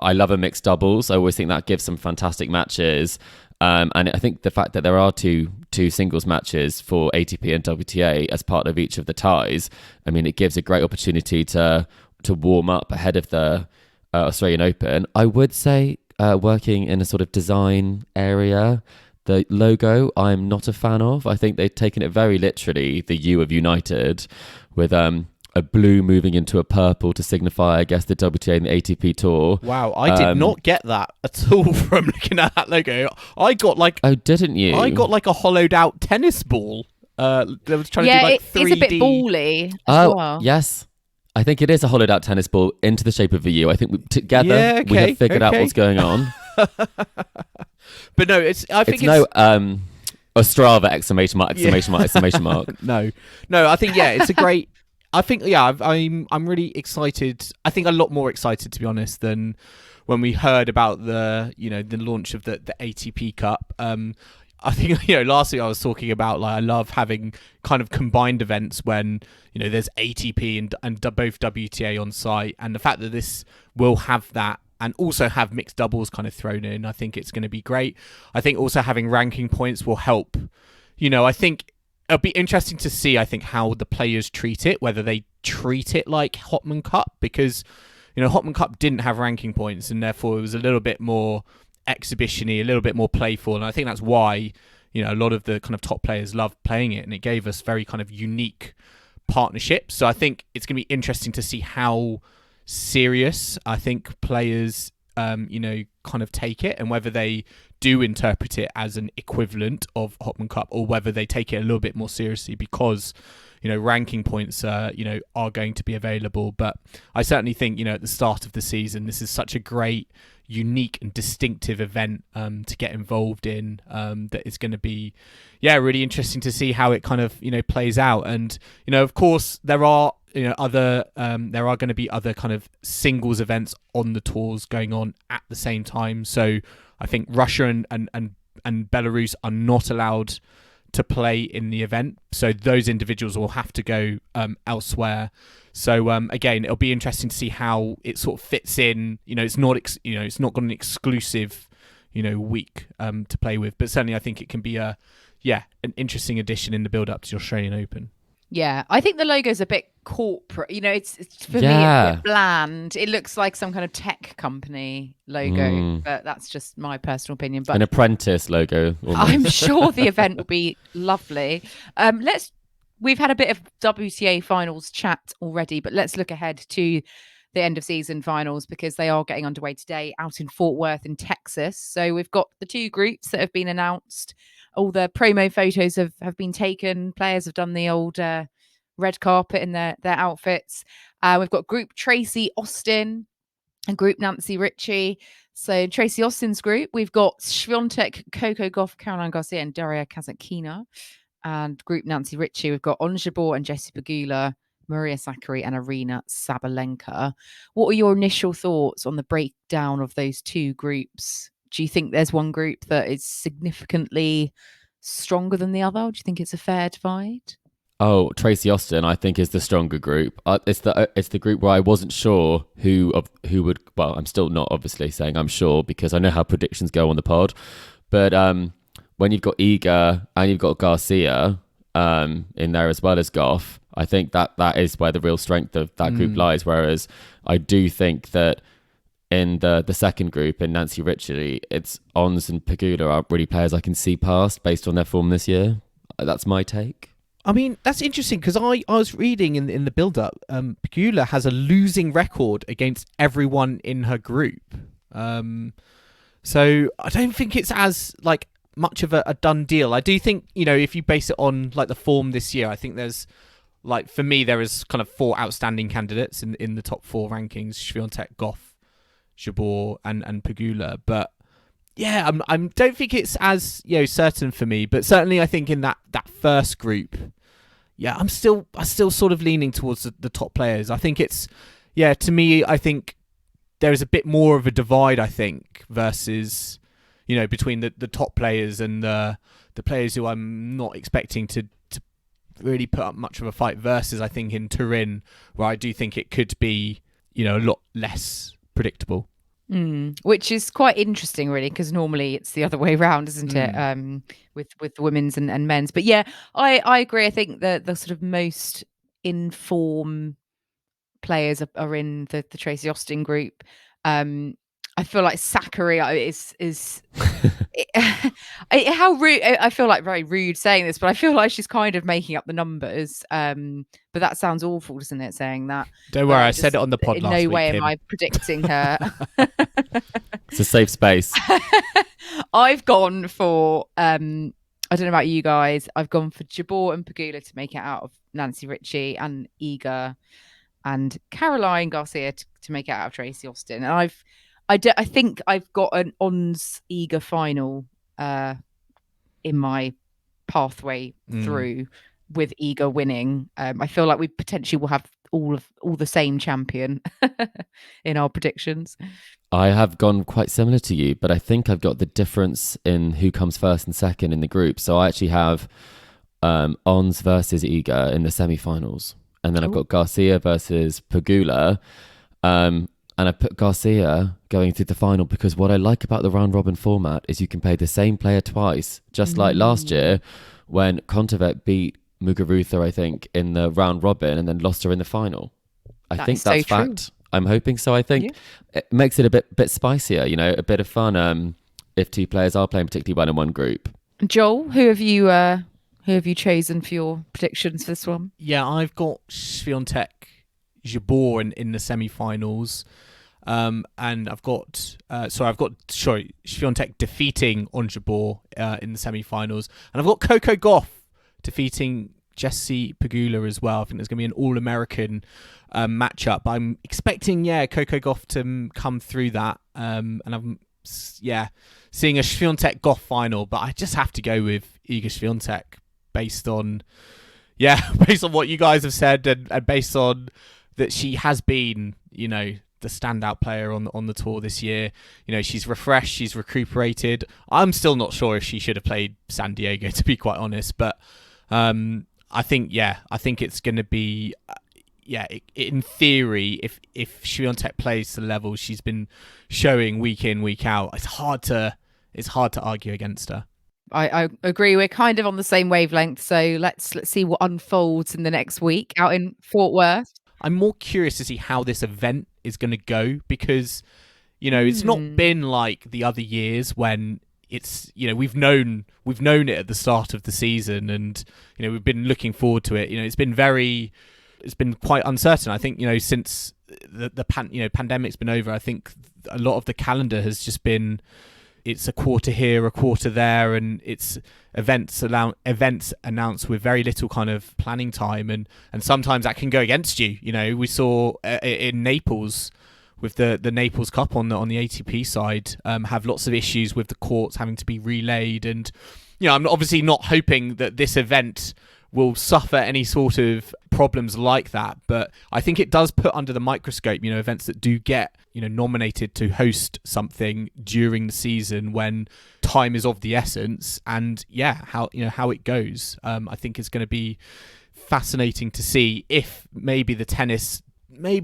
I love a mixed doubles. I always think that gives some fantastic matches. And I think the fact that there are two singles matches for ATP and WTA as part of each of the ties, I mean, it gives a great opportunity to warm up ahead of the Australian Open. I would say working in a sort of design area, the logo I'm not a fan of. I think they've taken it very literally, the U of United, with a blue moving into a purple to signify, I guess, the WTA and the ATP Tour. Wow, I did not get that at all from looking at that logo. I got like Oh, didn't you? I got like a hollowed out tennis ball. They was trying to do like 3D. It's a bit bally. Oh, well. yes. I think it is a hollowed out tennis ball into the shape of a U. I think together Yeah, we okay, have figured out okay. what's going on. But no, I think It's no Ostrava exclamation mark. No, I think it's a great. I think I'm really excited. I think a lot more excited, to be honest, than when we heard about the launch of the ATP Cup. I think last week I was talking about I love having kind of combined events when there's ATP and both WTA on site, and the fact that this will have that and also have mixed doubles kind of thrown in, I think it's going to be great. I think also having ranking points will help. I think it'll be interesting to see, I think, how the players treat it, whether they treat it like Hopman Cup, because, Hopman Cup didn't have ranking points and therefore it was a little bit more exhibition-y, a little bit more playful. And I think that's why, a lot of the kind of top players love playing it, and it gave us very kind of unique partnerships. So I think it's going to be interesting to see how serious I think players, kind of take it, and whether they do interpret it as an equivalent of Hopman Cup or whether they take it a little bit more seriously because, ranking points, are going to be available. But I certainly think, at the start of the season, this is such a great, unique and distinctive event to get involved in, that it's going to be, really interesting to see how it kind of, plays out. And, of course, there are going to be other kind of singles events on the tours going on at the same time. So I think Russia and Belarus are not allowed to play in the event, so those individuals will have to go elsewhere. So again, it'll be interesting to see how it sort of fits in. It's not it's not got an exclusive week to play with, but certainly I think it can be an interesting addition in the build up to the Australian Open. Yeah, I think the logo's a bit corporate. It's for me, it's a bit bland. It looks like some kind of tech company logo, but that's just my personal opinion. But an apprentice logo. Almost. I'm sure the event will be lovely. We've had a bit of WTA finals chat already, but let's look ahead to the end of season finals because they are getting underway today out in Fort Worth in Texas. So we've got the 2 groups that have been announced. All the promo photos have been taken. Players have done the old red carpet in their outfits. We've got Group Tracy Austin and Group Nancy Ritchie. So Tracy Austin's group, we've got Swiatek, Coco Gauff, Caroline Garcia and Daria Kasatkina. And Group Nancy Ritchie, we've got Ons Jabeur and Jessie Pegula, Maria Sakkari and Arina Sabalenka. What are your initial thoughts on the breakdown of those 2 groups? Do you think there's one group that is significantly stronger than the other? Or do you think it's a fair divide? Oh, Tracy Austin, I think, is the stronger group. It's the group where I wasn't sure who would. Well, I'm still not obviously saying I'm sure because I know how predictions go on the pod. But when you've got Auger and you've got Garcia in there as well as Gauff, I think that is where the real strength of that group lies. Whereas I do think that in the second group, in Nancy Ritchie, it's Ons and Pegula are really players I can see past based on their form this year. That's my take. I mean, that's interesting because I was reading in the build-up, Pegula has a losing record against everyone in her group. So I don't think it's as much of a done deal. I do think, if you base it on the form this year, I think there's like for me, there is kind of 4 outstanding candidates in the top 4 rankings: Swiatek, Goff, Jabeur, and Pegula. But yeah, I don't think it's as certain for me. But certainly, I think in that first group, yeah, I still sort of leaning towards the top players. I think it's to me, I think there is a bit more of a divide. I think versus between the top players and the players who I'm not expecting to really put up much of a fight versus I think in Turin, where I do think it could be a lot less predictable. Which is quite interesting, really, because normally it's the other way around, isn't it? With the women's and men's. But yeah, I agree. I think the sort of most in-form players are in the Tracy Austin group. I feel like Zachary is how rude. I feel like very rude saying this, but I feel like she's kind of making up the numbers. But that sounds awful, doesn't it? Saying that. Don't worry, I said it on the pod last week. In no way Kim. am I predicting her. It's a safe space. I've gone for I don't know about you guys. I've gone for Jabeur and Pegula to make it out of Nancy Ritchie, and Auger and Caroline Garcia to make it out of Tracy Austin. And I think I've got an Ons Auger final in my pathway through, with Auger winning. I feel like we potentially will have all the same champion in our predictions. I have gone quite similar to you, but I think I've got the difference in who comes first and second in the group. So I actually have Ons versus Auger in the semi-finals, and then I've got Garcia versus Pegula. And I put Garcia going through the final because what I like about the round robin format is you can play the same player twice, just like last year when Contemplates beat Muguruza, I think, in the round robin and then lost her in the final. I think that's so fact. True. I'm hoping so. I think it makes it a bit spicier, a bit of fun if 2 players are playing particularly well in one group. Joel, who have you chosen for your predictions for this one? Yeah, I've got Swiatek, Jabeur in the semi-finals. And I've got Swiatek defeating on Jabeur in the semi-finals, and I've got Coco Gauff defeating Jessie Pegula as well. I think there's going to be an all-American matchup. I'm expecting Coco Gauff to come through that, and I'm seeing a Swiatek Gauff final, but I just have to go with Iga Swiatek based on what you guys have said and based on that she has been the standout player on the tour this year. She's refreshed, she's recuperated. I'm still not sure if she should have played San Diego, to be quite honest, but I think it's going to be in theory, if Swiatek plays the level she's been showing week in, week out, it's hard to argue against her. I agree. We're kind of on the same wavelength, so let's see what unfolds in the next week out in Fort Worth. I'm more curious to see how this event is going to go because, it's not been like the other years when it's, we've known it at the start of the season and, we've been looking forward to it. It's been quite uncertain. I think, since the pandemic's been over, I think a lot of the calendar has just been, it's a quarter here, a quarter there, and it's events announced with very little kind of planning time, and sometimes that can go against you. We saw in Naples with the Naples Cup on the ATP side have lots of issues with the courts having to be relayed, and I'm obviously not hoping that this event will suffer any sort of problems like that, but I think it does put under the microscope, events that do get, nominated to host something during the season when time is of the essence, and how it goes. I think it's going to be fascinating to see if maybe the tennis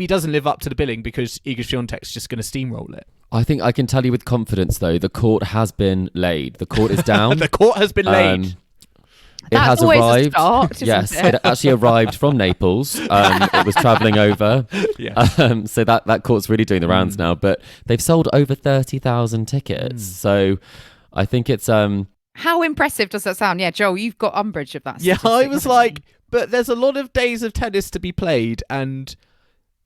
doesn't live up to the billing because Iga Swiatek's just going to steamroll it. I think I can tell you with confidence, though, the court has been laid. The court is down. The court has been laid. It has always arrived. A start, yes, it actually arrived from Naples. It was travelling over. Yeah. So that court's really doing the rounds now. But they've sold over 30,000 tickets. So I think it's... How impressive does that sound? Yeah, Joel, you've got umbrage of that. Yeah, I was like, but there's a lot of days of tennis to be played, and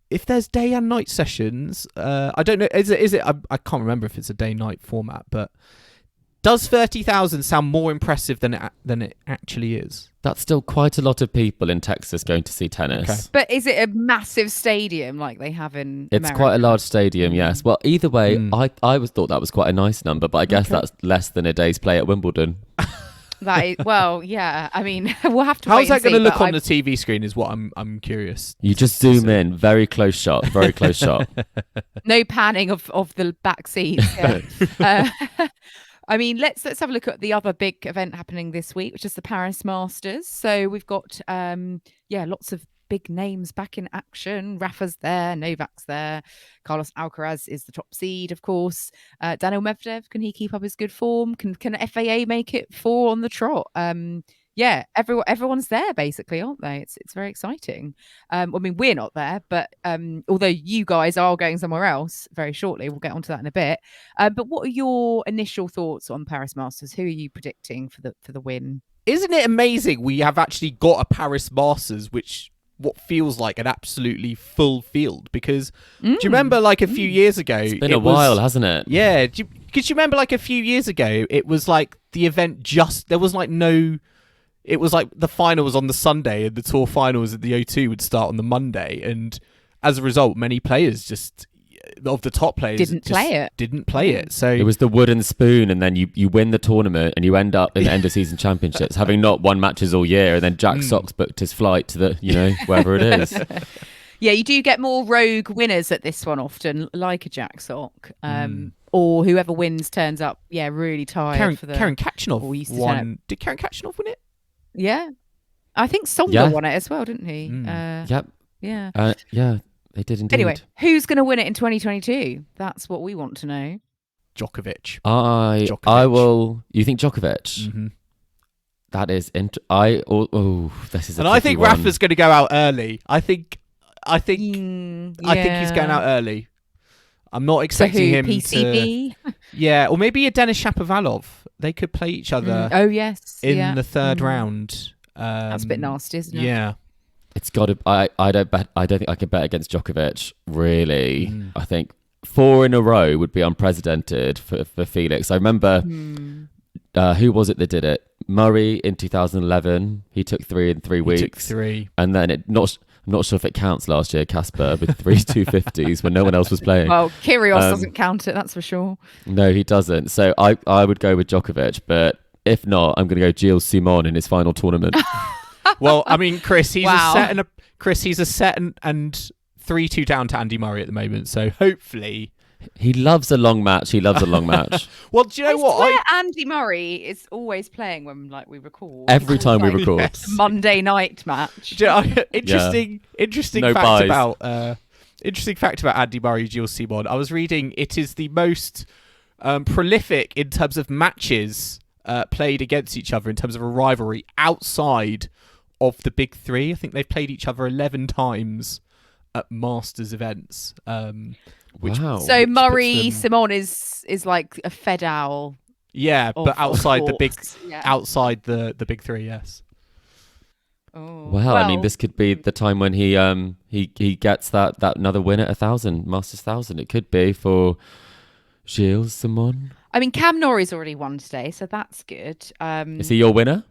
if there's day and night sessions, I don't know. Is it? I can't remember if it's a day-night format, but Does 30,000 sound more impressive than it actually is? That's still quite a lot of people in Texas going to see tennis. Okay. But is it a massive stadium like they have in It's America? quite a large stadium, yes. Well, either way, I always thought that was quite a nice number, but I guess that's less than a day's play at Wimbledon. That is, well, yeah. I mean, we'll have to. How's that going to look on the TV screen? Is what I'm curious. You just zoom in, very close shot, very close shot. No panning of the back seats. Yeah. I mean, let's have a look at the other big event happening this week, which is the Paris Masters. So we've got lots of big names back in action. Rafa's there, Novak's there, Carlos Alcaraz is the top seed, of course. Daniel Medvedev, can he keep up his good form? Can FAA make it 4 on the trot? Everyone's there basically, aren't they? It's very exciting. I mean, we're not there, but although you guys are going somewhere else very shortly, we'll get onto that in a bit. But what are your initial thoughts on Paris Masters? Who are you predicting for the win? Isn't it amazing we have actually got a Paris Masters, which what feels like an absolutely full field? Because do you remember like a few years ago? It's been a while, hasn't it? Yeah. Because you remember like a few years ago, it was like the event there was like no. It was like the final was on the Sunday and the tour finals at the O2 would start on the Monday. And as a result, many players of the top players Didn't play it. So it was the wooden spoon, and then you win the tournament and you end up in the end of season championships having not won matches all year, and then Jack Sock's booked his flight to the, wherever it is. Yeah, you do get more rogue winners at this one often, like a Jack Sock. Or whoever wins turns up, really tired. Karen Khachanov won. Did Karen Khachanov win it? Yeah. I think Songa won it as well, didn't he? Yep. Yeah. They did indeed. Anyway, who's going to win it in 2022? That's what we want to know. Djokovic. I will. You think Djokovic? Mm-hmm. That is. This is. I think one. Rafa's going to go out early. I think he's going out early. I'm not expecting him PCB? to. Or maybe a Denis Shapovalov. They could play each other. Oh yes, in the third round. That's a bit nasty, isn't it? Yeah. It's got to. I don't think I can bet against Djokovic. Really, I think 4 in a row would be unprecedented for Felix. I remember who was it that did it? Murray in 2011. He took 3 in 3 weeks. He took 3, and then I'm not sure if it counts last year, Casper, with 3 250s when no one else was playing. Well, Kyrgios doesn't count it, that's for sure. No, he doesn't. So I would go with Djokovic, but if not, I'm going to go Gilles Simon in his final tournament. Well, I mean, Chris, he's Wow. a set and 3-2 down to Andy Murray at the moment. So hopefully, he loves a long match. Well, do you know what? Where Andy Murray is always playing when we record. Every time we record. Yes. Monday night match. Do you know, interesting No fact buys. about interesting fact about Andy Murray, Gilles Simon. I was reading it is the most prolific in terms of matches played against each other in terms of a rivalry outside of the big 3. I think they've played each other 11 times at Masters events. Wow. So Murray Simon is like a Fedal. Yeah, but outside the big Yeah. outside the big 3, yes. Oh. Well, I mean, this could be the time when he gets that another win at 1,000, Masters 1,000. It could be for Gilles Simon. I mean, Cam Norrie's already won today, so that's good. Is he your winner?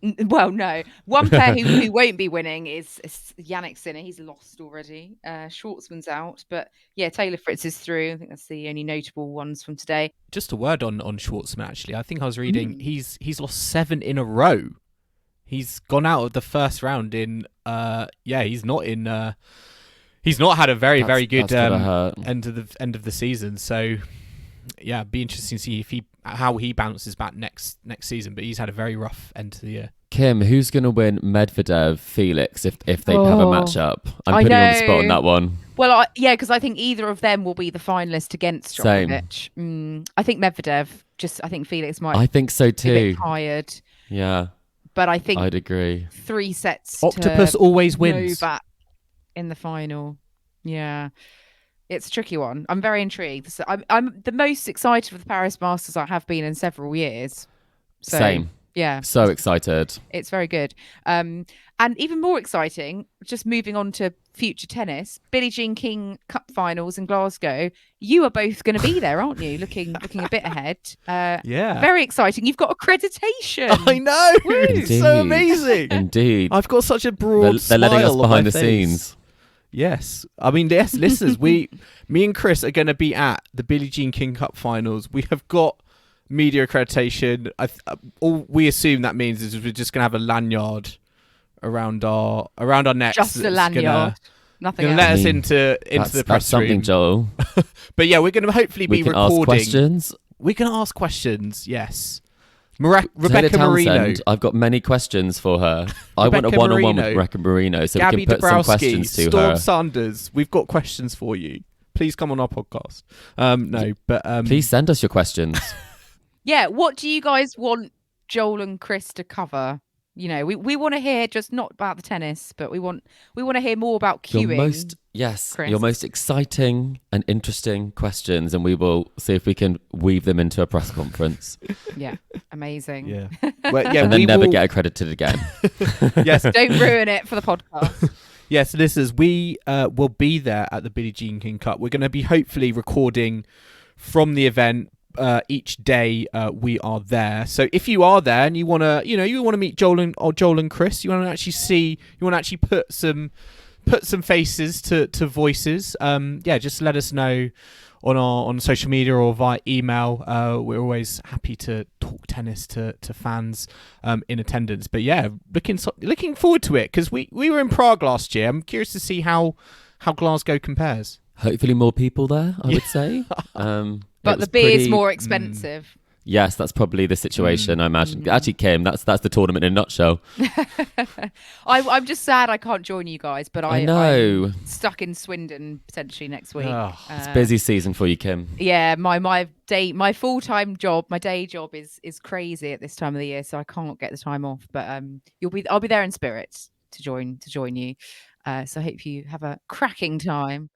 Well, no. One player who won't be winning is Yannick Sinner. He's lost already. Schwartzman's out, but yeah, Taylor Fritz is through. I think that's the only notable ones from today. Just a word on Schwartzman, actually. I think I was reading he's lost 7 in a row. He's gone out of the first round in he's not had a very good end of the season. So yeah, it'd be interesting to see how he bounces back next season. But he's had a very rough end to the year. Kim, who's going to win Medvedev, Felix if they have a matchup? I'm putting you on the spot on that one. Well, because I think either of them will be the finalist against Djokovic. I think Medvedev. I think Felix might. I think so too. Be a bit tired. Yeah. But I think I'd agree. 3 sets. Octopus always wins. Novak in the final. Yeah. It's a tricky one. I'm very intrigued. So I'm the most excited for the Paris Masters I have been in several years. So, Same. Yeah. So excited. It's very good. And even more exciting, just moving on to future tennis, Billie Jean King Cup Finals in Glasgow. You are both going to be there, aren't you? Looking a bit ahead. Yeah. Very exciting. You've got accreditation. I know. Indeed. It's so amazing. Indeed. I've got such a broad They're letting us smile on behind my the face. scenes. Yes. I mean, yes, listeners, me and Chris are going to be at the Billie Jean King Cup Finals. We have got media accreditation. All we assume that means is we're just going to have a lanyard around our necks. Just a that's lanyard. Nothing Gonna else. let us into That's the press something, room. Joel. But yeah, we're going to hopefully We be can recording. ask questions. We're going to ask questions. Yes. Taylor Rebecca Marino, Townsend, I've got many questions for her. I want a Rebecca one-on-one with Marino, Rebecca Marino so Gabby we can put some Dabrowski, questions to Storm her. Sanders. We've got questions for you. Please come on our podcast. No, but Please send us your questions. Yeah, what do you guys want Joel and Chris to cover? You know, we want to hear just not about the tennis, but we want to hear more about queuing. Your Chris. most exciting and interesting questions, and we will see if we can weave them into a press conference. Yeah, amazing. yeah, well, yeah, and then we never will, get accredited again. Yes, Don't ruin it for the podcast. yes, listeners, we will be there at the Billie Jean King Cup. We're going to be hopefully recording from the event. Each day we are there. So if you are there and you want to meet Joel and Chris, you want to actually put some faces to voices. Just let us know on social media or via email. We're always happy to talk tennis to fans in attendance. But yeah, looking forward to it because we were in Prague last year. I'm curious to see how Glasgow compares. Hopefully more people there, I would say. But the beer's more expensive. Yes, that's probably the situation, I imagine. Actually, Kim, that's the tournament in a nutshell. I'm just sad I can't join you guys, but I know. I'm stuck in Swindon potentially next week. Oh, It's busy season for you, Kim. Yeah, my full-time job, my day job is crazy at this time of the year, so I can't get the time off. But I'll be there in spirit to join you. So I hope you have a cracking time.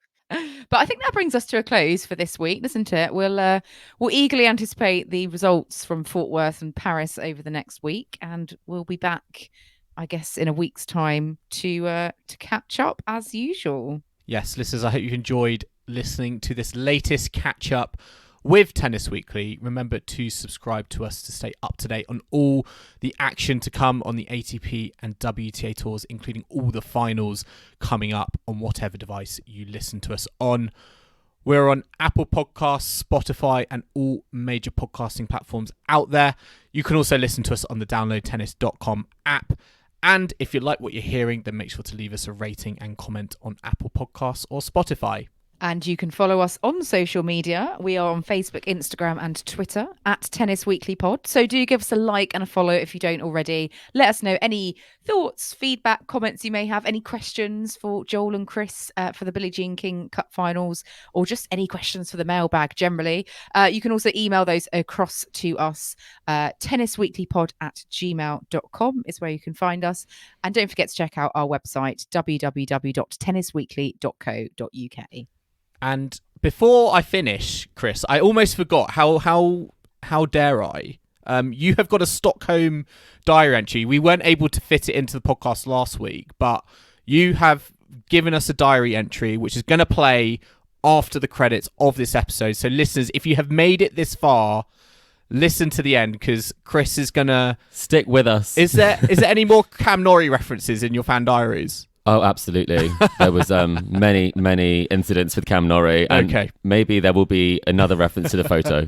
But I think that brings us to a close for this week, doesn't it? We'll eagerly anticipate the results from Fort Worth and Paris over the next week, and we'll be back, I guess, in a week's time to catch up as usual. Yes, listeners, I hope you've enjoyed listening to this latest catch up with Tennis Weekly. Remember to subscribe to us to stay up to date on all the action to come on the ATP and WTA tours, including all the finals coming up on whatever device you listen to us on. We're on Apple Podcasts, Spotify, and all major podcasting platforms out there. You can also listen to us on the downloadtennis.com app. And if you like what you're hearing, then make sure to leave us a rating and comment on Apple Podcasts or Spotify. And you can follow us on social media. We are on Facebook, Instagram, and Twitter at Tennis Weekly Pod. So do give us a like and a follow if you don't already. Let us know any thoughts, feedback, comments you may have, any questions for Joel and Chris for the Billie Jean King Cup Finals, or just any questions for the mailbag generally. You can also email those across to us. tennisweeklypod@gmail.com is where you can find us. And don't forget to check out our website, www.tennisweekly.co.uk. And before I finish, Chris, I almost forgot how dare I? You have got a Stockholm diary entry. We weren't able to fit it into the podcast last week, but you have given us a diary entry which is going to play after the credits of this episode. So listeners, if you have made it this far, listen to the end because Chris is going to stick with us. Is there any more Cam Norrie references in your fan diaries? Oh, absolutely. There was many incidents with Cam Norrie, and okay. Maybe there will be another reference to the photo.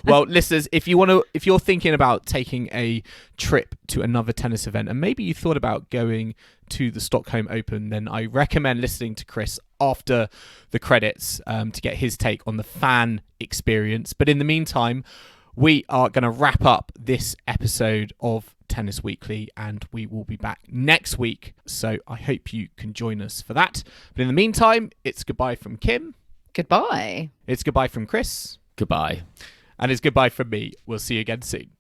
Well, listeners, if you're thinking about taking a trip to another tennis event, and maybe you thought about going to the Stockholm Open, then I recommend listening to Chris after the credits to get his take on the fan experience. But in the meantime, we are going to wrap up this episode of Tennis Weekly, and we will be back next week. So I hope you can join us for that. But in the meantime, it's goodbye from Kim. Goodbye. It's goodbye from Chris. Goodbye. And it's goodbye from me. We'll see you again soon.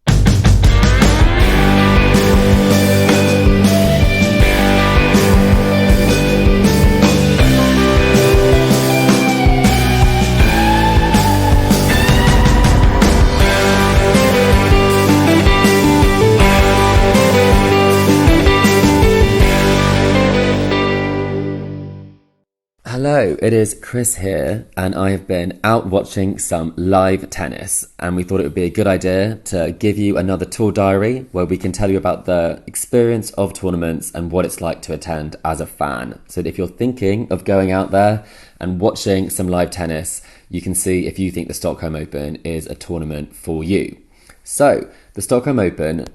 So it is Chris here, and I have been out watching some live tennis, and we thought it would be a good idea to give you another tour diary where we can tell you about the experience of tournaments and what it's like to attend as a fan. So that if you're thinking of going out there and watching some live tennis, you can see if you think the Stockholm Open is a tournament for you. So the Stockholm Open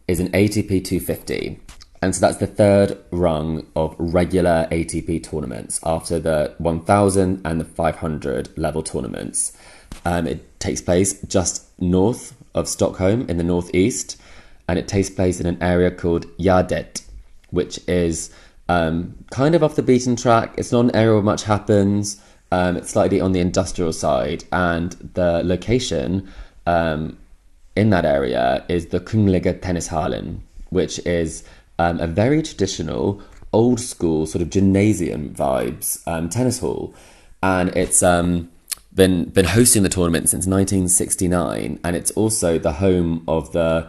is an ATP 250. And so that's the third rung of regular ATP tournaments after the 1000 and the 500 level tournaments. It takes place just north of Stockholm in the northeast, and it takes place in an area called Gärdet, which is kind of off the beaten track. It's not an area where much happens. It's slightly on the industrial side, and the location in that area is the Kungliga Tennishallen, which is a very traditional, old school sort of gymnasium vibes tennis hall, and it's been hosting the tournament since 1969, and it's also the home of the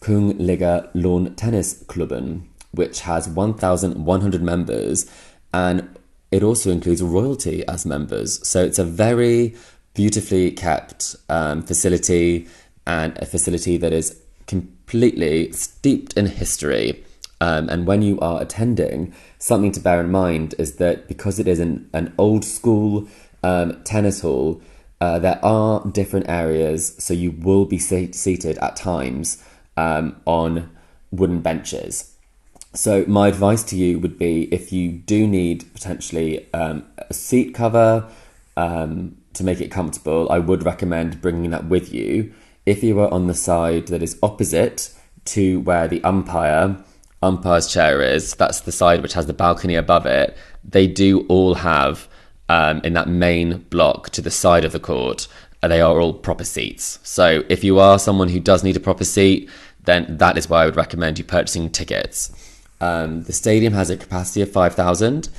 Kungliga Låntennisklubben, which has 1,100 members, and it also includes royalty as members. So it's a very beautifully kept facility, and a facility that is completely steeped in history. And when you are attending, something to bear in mind is that because it is an old school tennis hall, there are different areas, so you will be seated at times on wooden benches. So my advice to you would be, if you do need potentially a seat cover to make it comfortable, I would recommend bringing that with you. If you are on the side that is opposite to where the umpire's chair is, that's the side which has the balcony above it, they do all have, in that main block to the side of the court, they are all proper seats. So if you are someone who does need a proper seat, then that is why I would recommend you purchasing tickets. The stadium has a capacity of 5,000,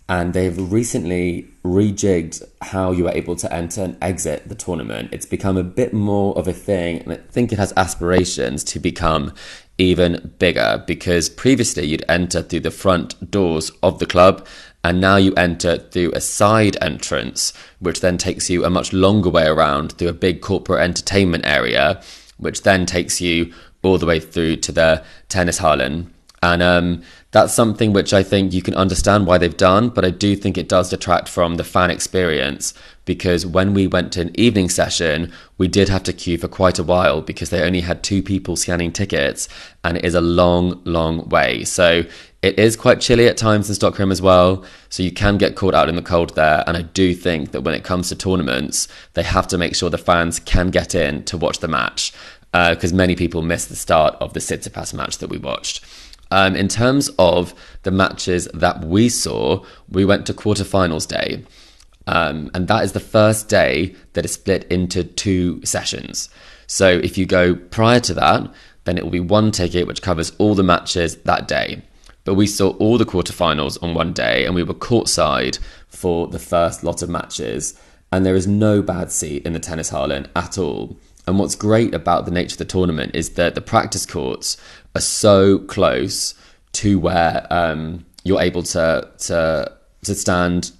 and they've recently rejigged how you are able to enter and exit the tournament. It's become a bit more of a thing, and I think it has aspirations to become even bigger, because previously you'd enter through the front doors of the club, and now you enter through a side entrance, which then takes you a much longer way around through a big corporate entertainment area, which then takes you all the way through to the Tennishallen. And that's something which I think you can understand why they've done, but I do think it does detract from the fan experience, because when we went to an evening session, we did have to queue for quite a while because they only had 2 people scanning tickets, and it is a long, long way. So it is quite chilly at times in Stockholm as well, so you can get caught out in the cold there. And I do think that when it comes to tournaments, they have to make sure the fans can get in to watch the match, because many people missed the start of the Tsitsipas match that we watched. In terms of the matches that we saw, we went to quarterfinals day. And that is the first day that is split into 2 sessions. So if you go prior to that, then it will be 1 ticket which covers all the matches that day. But we saw all the quarterfinals on one day, and we were courtside for the first lot of matches. And there is no bad seat in the Tennishallen at all. And what's great about the nature of the tournament is that the practice courts are so close to where you're able to stand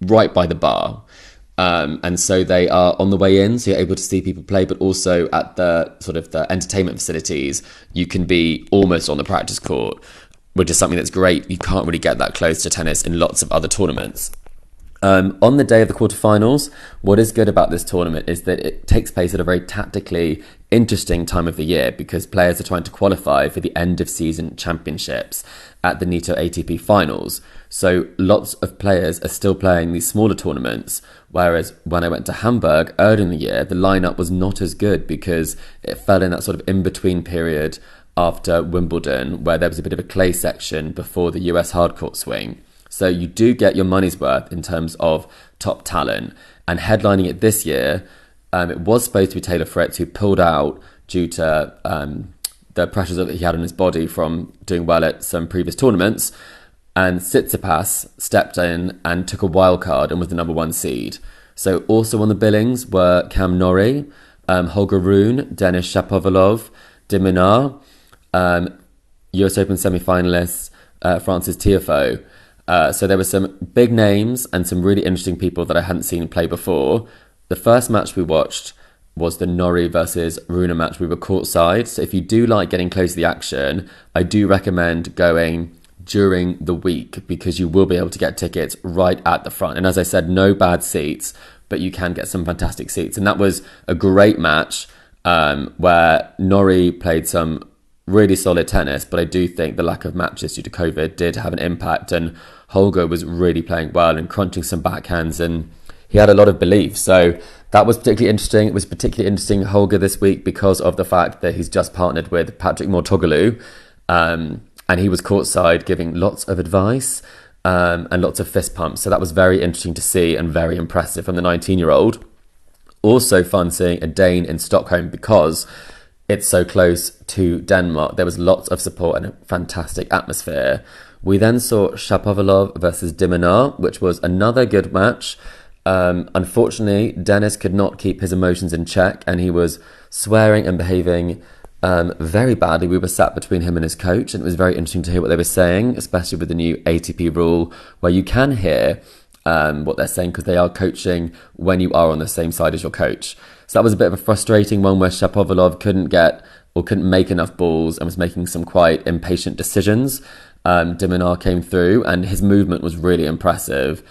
right by the bar. And so they are on the way in, so you're able to see people play, but also at the sort of the entertainment facilities, you can be almost on the practice court, which is something that's great. You can't really get that close to tennis in lots of other tournaments. On the day of the quarterfinals, what is good about this tournament is that it takes place at a very tactically interesting time of the year, because players are trying to qualify for the end of season championships at the ATP Finals. So lots of players are still playing these smaller tournaments, whereas when I went to Hamburg earlier in the year, the lineup was not as good because it fell in that sort of in-between period after Wimbledon, where there was a bit of a clay section before the US hardcourt swing. So you do get your money's worth in terms of top talent. And headlining it this year, it was supposed to be Taylor Fritz, who pulled out due to the pressures that he had on his body from doing well at some previous tournaments. And Tsitsipas stepped in and took a wild card and was the number 1 seed. So also on the billings were Cam Norrie, Holger Rune, Denis Shapovalov, de Minaur, US Open semi-finalists Francis Tiafoe. So there were some big names and some really interesting people that I hadn't seen play before. The first match we watched was the Norrie versus Rune match. We were courtside. So if you do like getting close to the action, I do recommend going during the week because you will be able to get tickets right at the front. And as I said, no bad seats, but you can get some fantastic seats. And that was a great match where Norrie played some really solid tennis, but I do think the lack of matches due to COVID did have an impact, and Auger was really playing well and crunching some backhands, and he had a lot of belief. So that was particularly interesting. It was particularly interesting, Auger, this week because of the fact that he's just partnered with Patrick Mouratoglou, and he was courtside giving lots of advice and lots of fist pumps. So that was very interesting to see and very impressive from the 19-year-old. Also fun seeing a Dane in Stockholm because it's so close to Denmark. There was lots of support and a fantastic atmosphere. We then saw Shapovalov versus de Minaur, which was another good match. Unfortunately, Dennis could not keep his emotions in check and he was swearing and behaving very badly. We were sat between him and his coach, and it was very interesting to hear what they were saying, especially with the new ATP rule where you can hear what they're saying because they are coaching when you are on the same side as your coach. So that was a bit of a frustrating one where Shapovalov couldn't make enough balls and was making some quite impatient decisions. De Minaur came through and his movement was really impressive.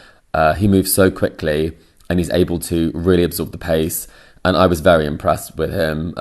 He moves so quickly and he's able to really absorb the pace. And I was very impressed with him,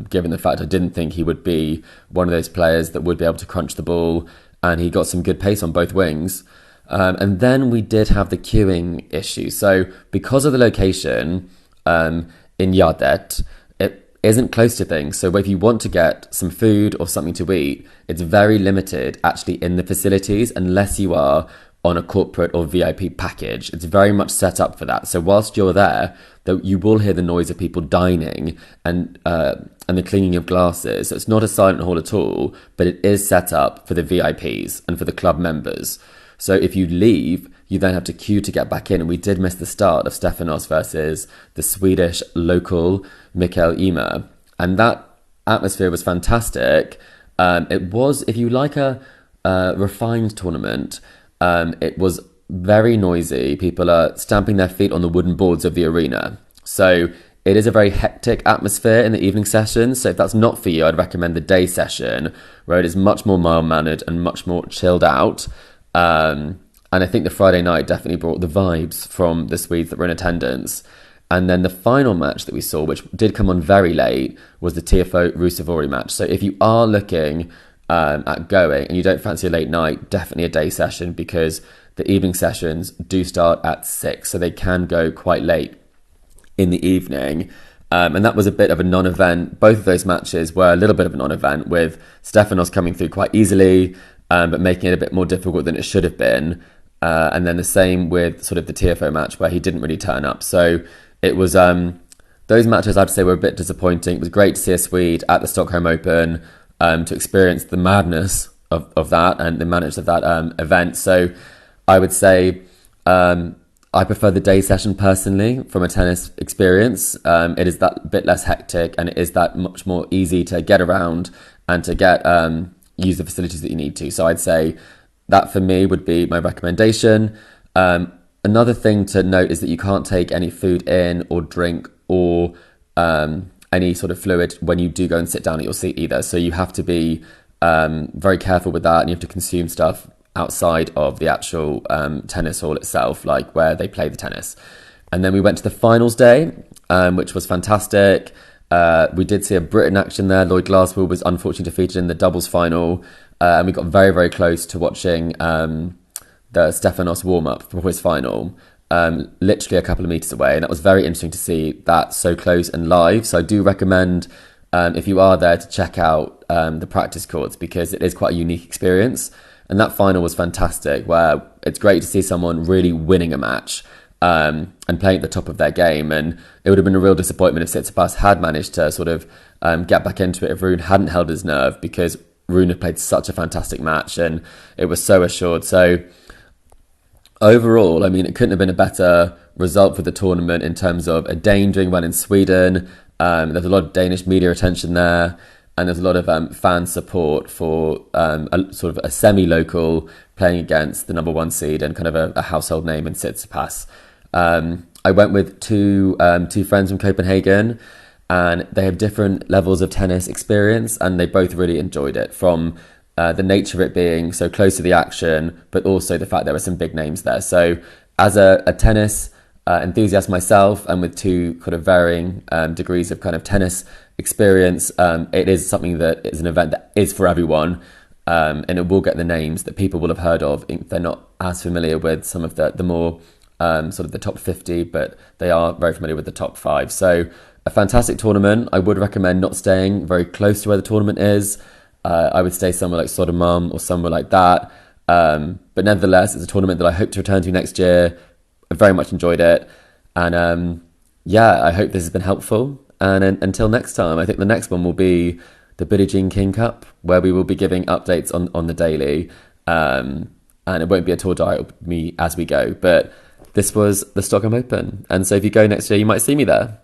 given the fact I didn't think he would be one of those players that would be able to crunch the ball. And he got some good pace on both wings. And then we did have the queuing issue. So because of the location in Yardet, it isn't close to things. So if you want to get some food or something to eat, it's very limited actually in the facilities unless you are on a corporate or VIP package. It's very much set up for that. So whilst you're there, you will hear the noise of people dining and the cleaning of glasses. So it's not a silent hall at all, but it is set up for the VIPs and for the club members. So if you leave, you then have to queue to get back in. And we did miss the start of Stefanos versus the Swedish local Mikael Ymer. And that atmosphere was fantastic. It was, if you like a refined tournament, it was very noisy. People are stamping their feet on the wooden boards of the arena. So it is a very hectic atmosphere in the evening sessions. So if that's not for you, I'd recommend the day session where it is much more mild-mannered and much more chilled out. And I think the Friday night definitely brought the vibes from the Swedes that were in attendance. And then the final match that we saw, which did come on very late, was the TFO Rusevori match. So if you are looking at going and you don't fancy a late night, definitely a day session because the evening sessions do start at 6, so they can go quite late in the evening. And that was a bit of a non-event. Both of those matches were a little bit of a non-event, with Stefanos coming through quite easily, but making it a bit more difficult than it should have been. And then the same with sort of the TFO match where he didn't really turn up. So it was those matches I'd say were a bit disappointing. It was great to see a Swede at the Stockholm Open, to experience the madness of that and the madness of that event. So I would say I prefer the day session personally from a tennis experience. It is that bit less hectic and it is that much more easy to get around and to get use the facilities that you need to. So I'd say that for me would be my recommendation. Another thing to note is that you can't take any food in or drink or any sort of fluid when you do go and sit down at your seat either. So you have to be very careful with that, and you have to consume stuff outside of the actual tennis hall itself, like where they play the tennis. And then we went to the finals day, which was fantastic. We did see a Britain action there. Lloyd Glasspool was unfortunately defeated in the doubles final, and we got very, very close to watching the Stefanos warm-up for his final. Literally a couple of meters away, and that was very interesting to see that so close and live. So I do recommend, if you are there, to check out the practice courts because it is quite a unique experience. And that final was fantastic, where it's great to see someone really winning a match and playing at the top of their game. And it would have been a real disappointment if Tsitsipas had managed to sort of get back into it if Rune hadn't held his nerve, because Rune had played such a fantastic match and it was so assured. So overall, I mean, it couldn't have been a better result for the tournament in terms of a Dane doing well in Sweden. There's a lot of Danish media attention there. and there's a lot of fan support for a sort of a semi-local playing against the number 1 seed and kind of a household name in Tsitsipas. I went with two friends from Copenhagen, and they have different levels of tennis experience, and they both really enjoyed it, from the nature of it being so close to the action, but also the fact there were some big names there. So as a tennis enthusiast myself, and with two kind of varying degrees of kind of tennis experience, it is something that is an event that is for everyone, and it will get the names that people will have heard of if they're not as familiar with some of the more sort of the top 50, but they are very familiar with the top 5. So a fantastic tournament. I would recommend not staying very close to where the tournament is. I would stay somewhere like Sodemam or somewhere like that. But nevertheless, it's a tournament that I hope to return to next year. I very much enjoyed it. And I hope this has been helpful. And until next time, I think the next one will be the Billie Jean King Cup, where we will be giving updates on the daily. And it won't be a tour diet, it'll be me as we go. But this was the Stockholm Open. And so if you go next year, you might see me there.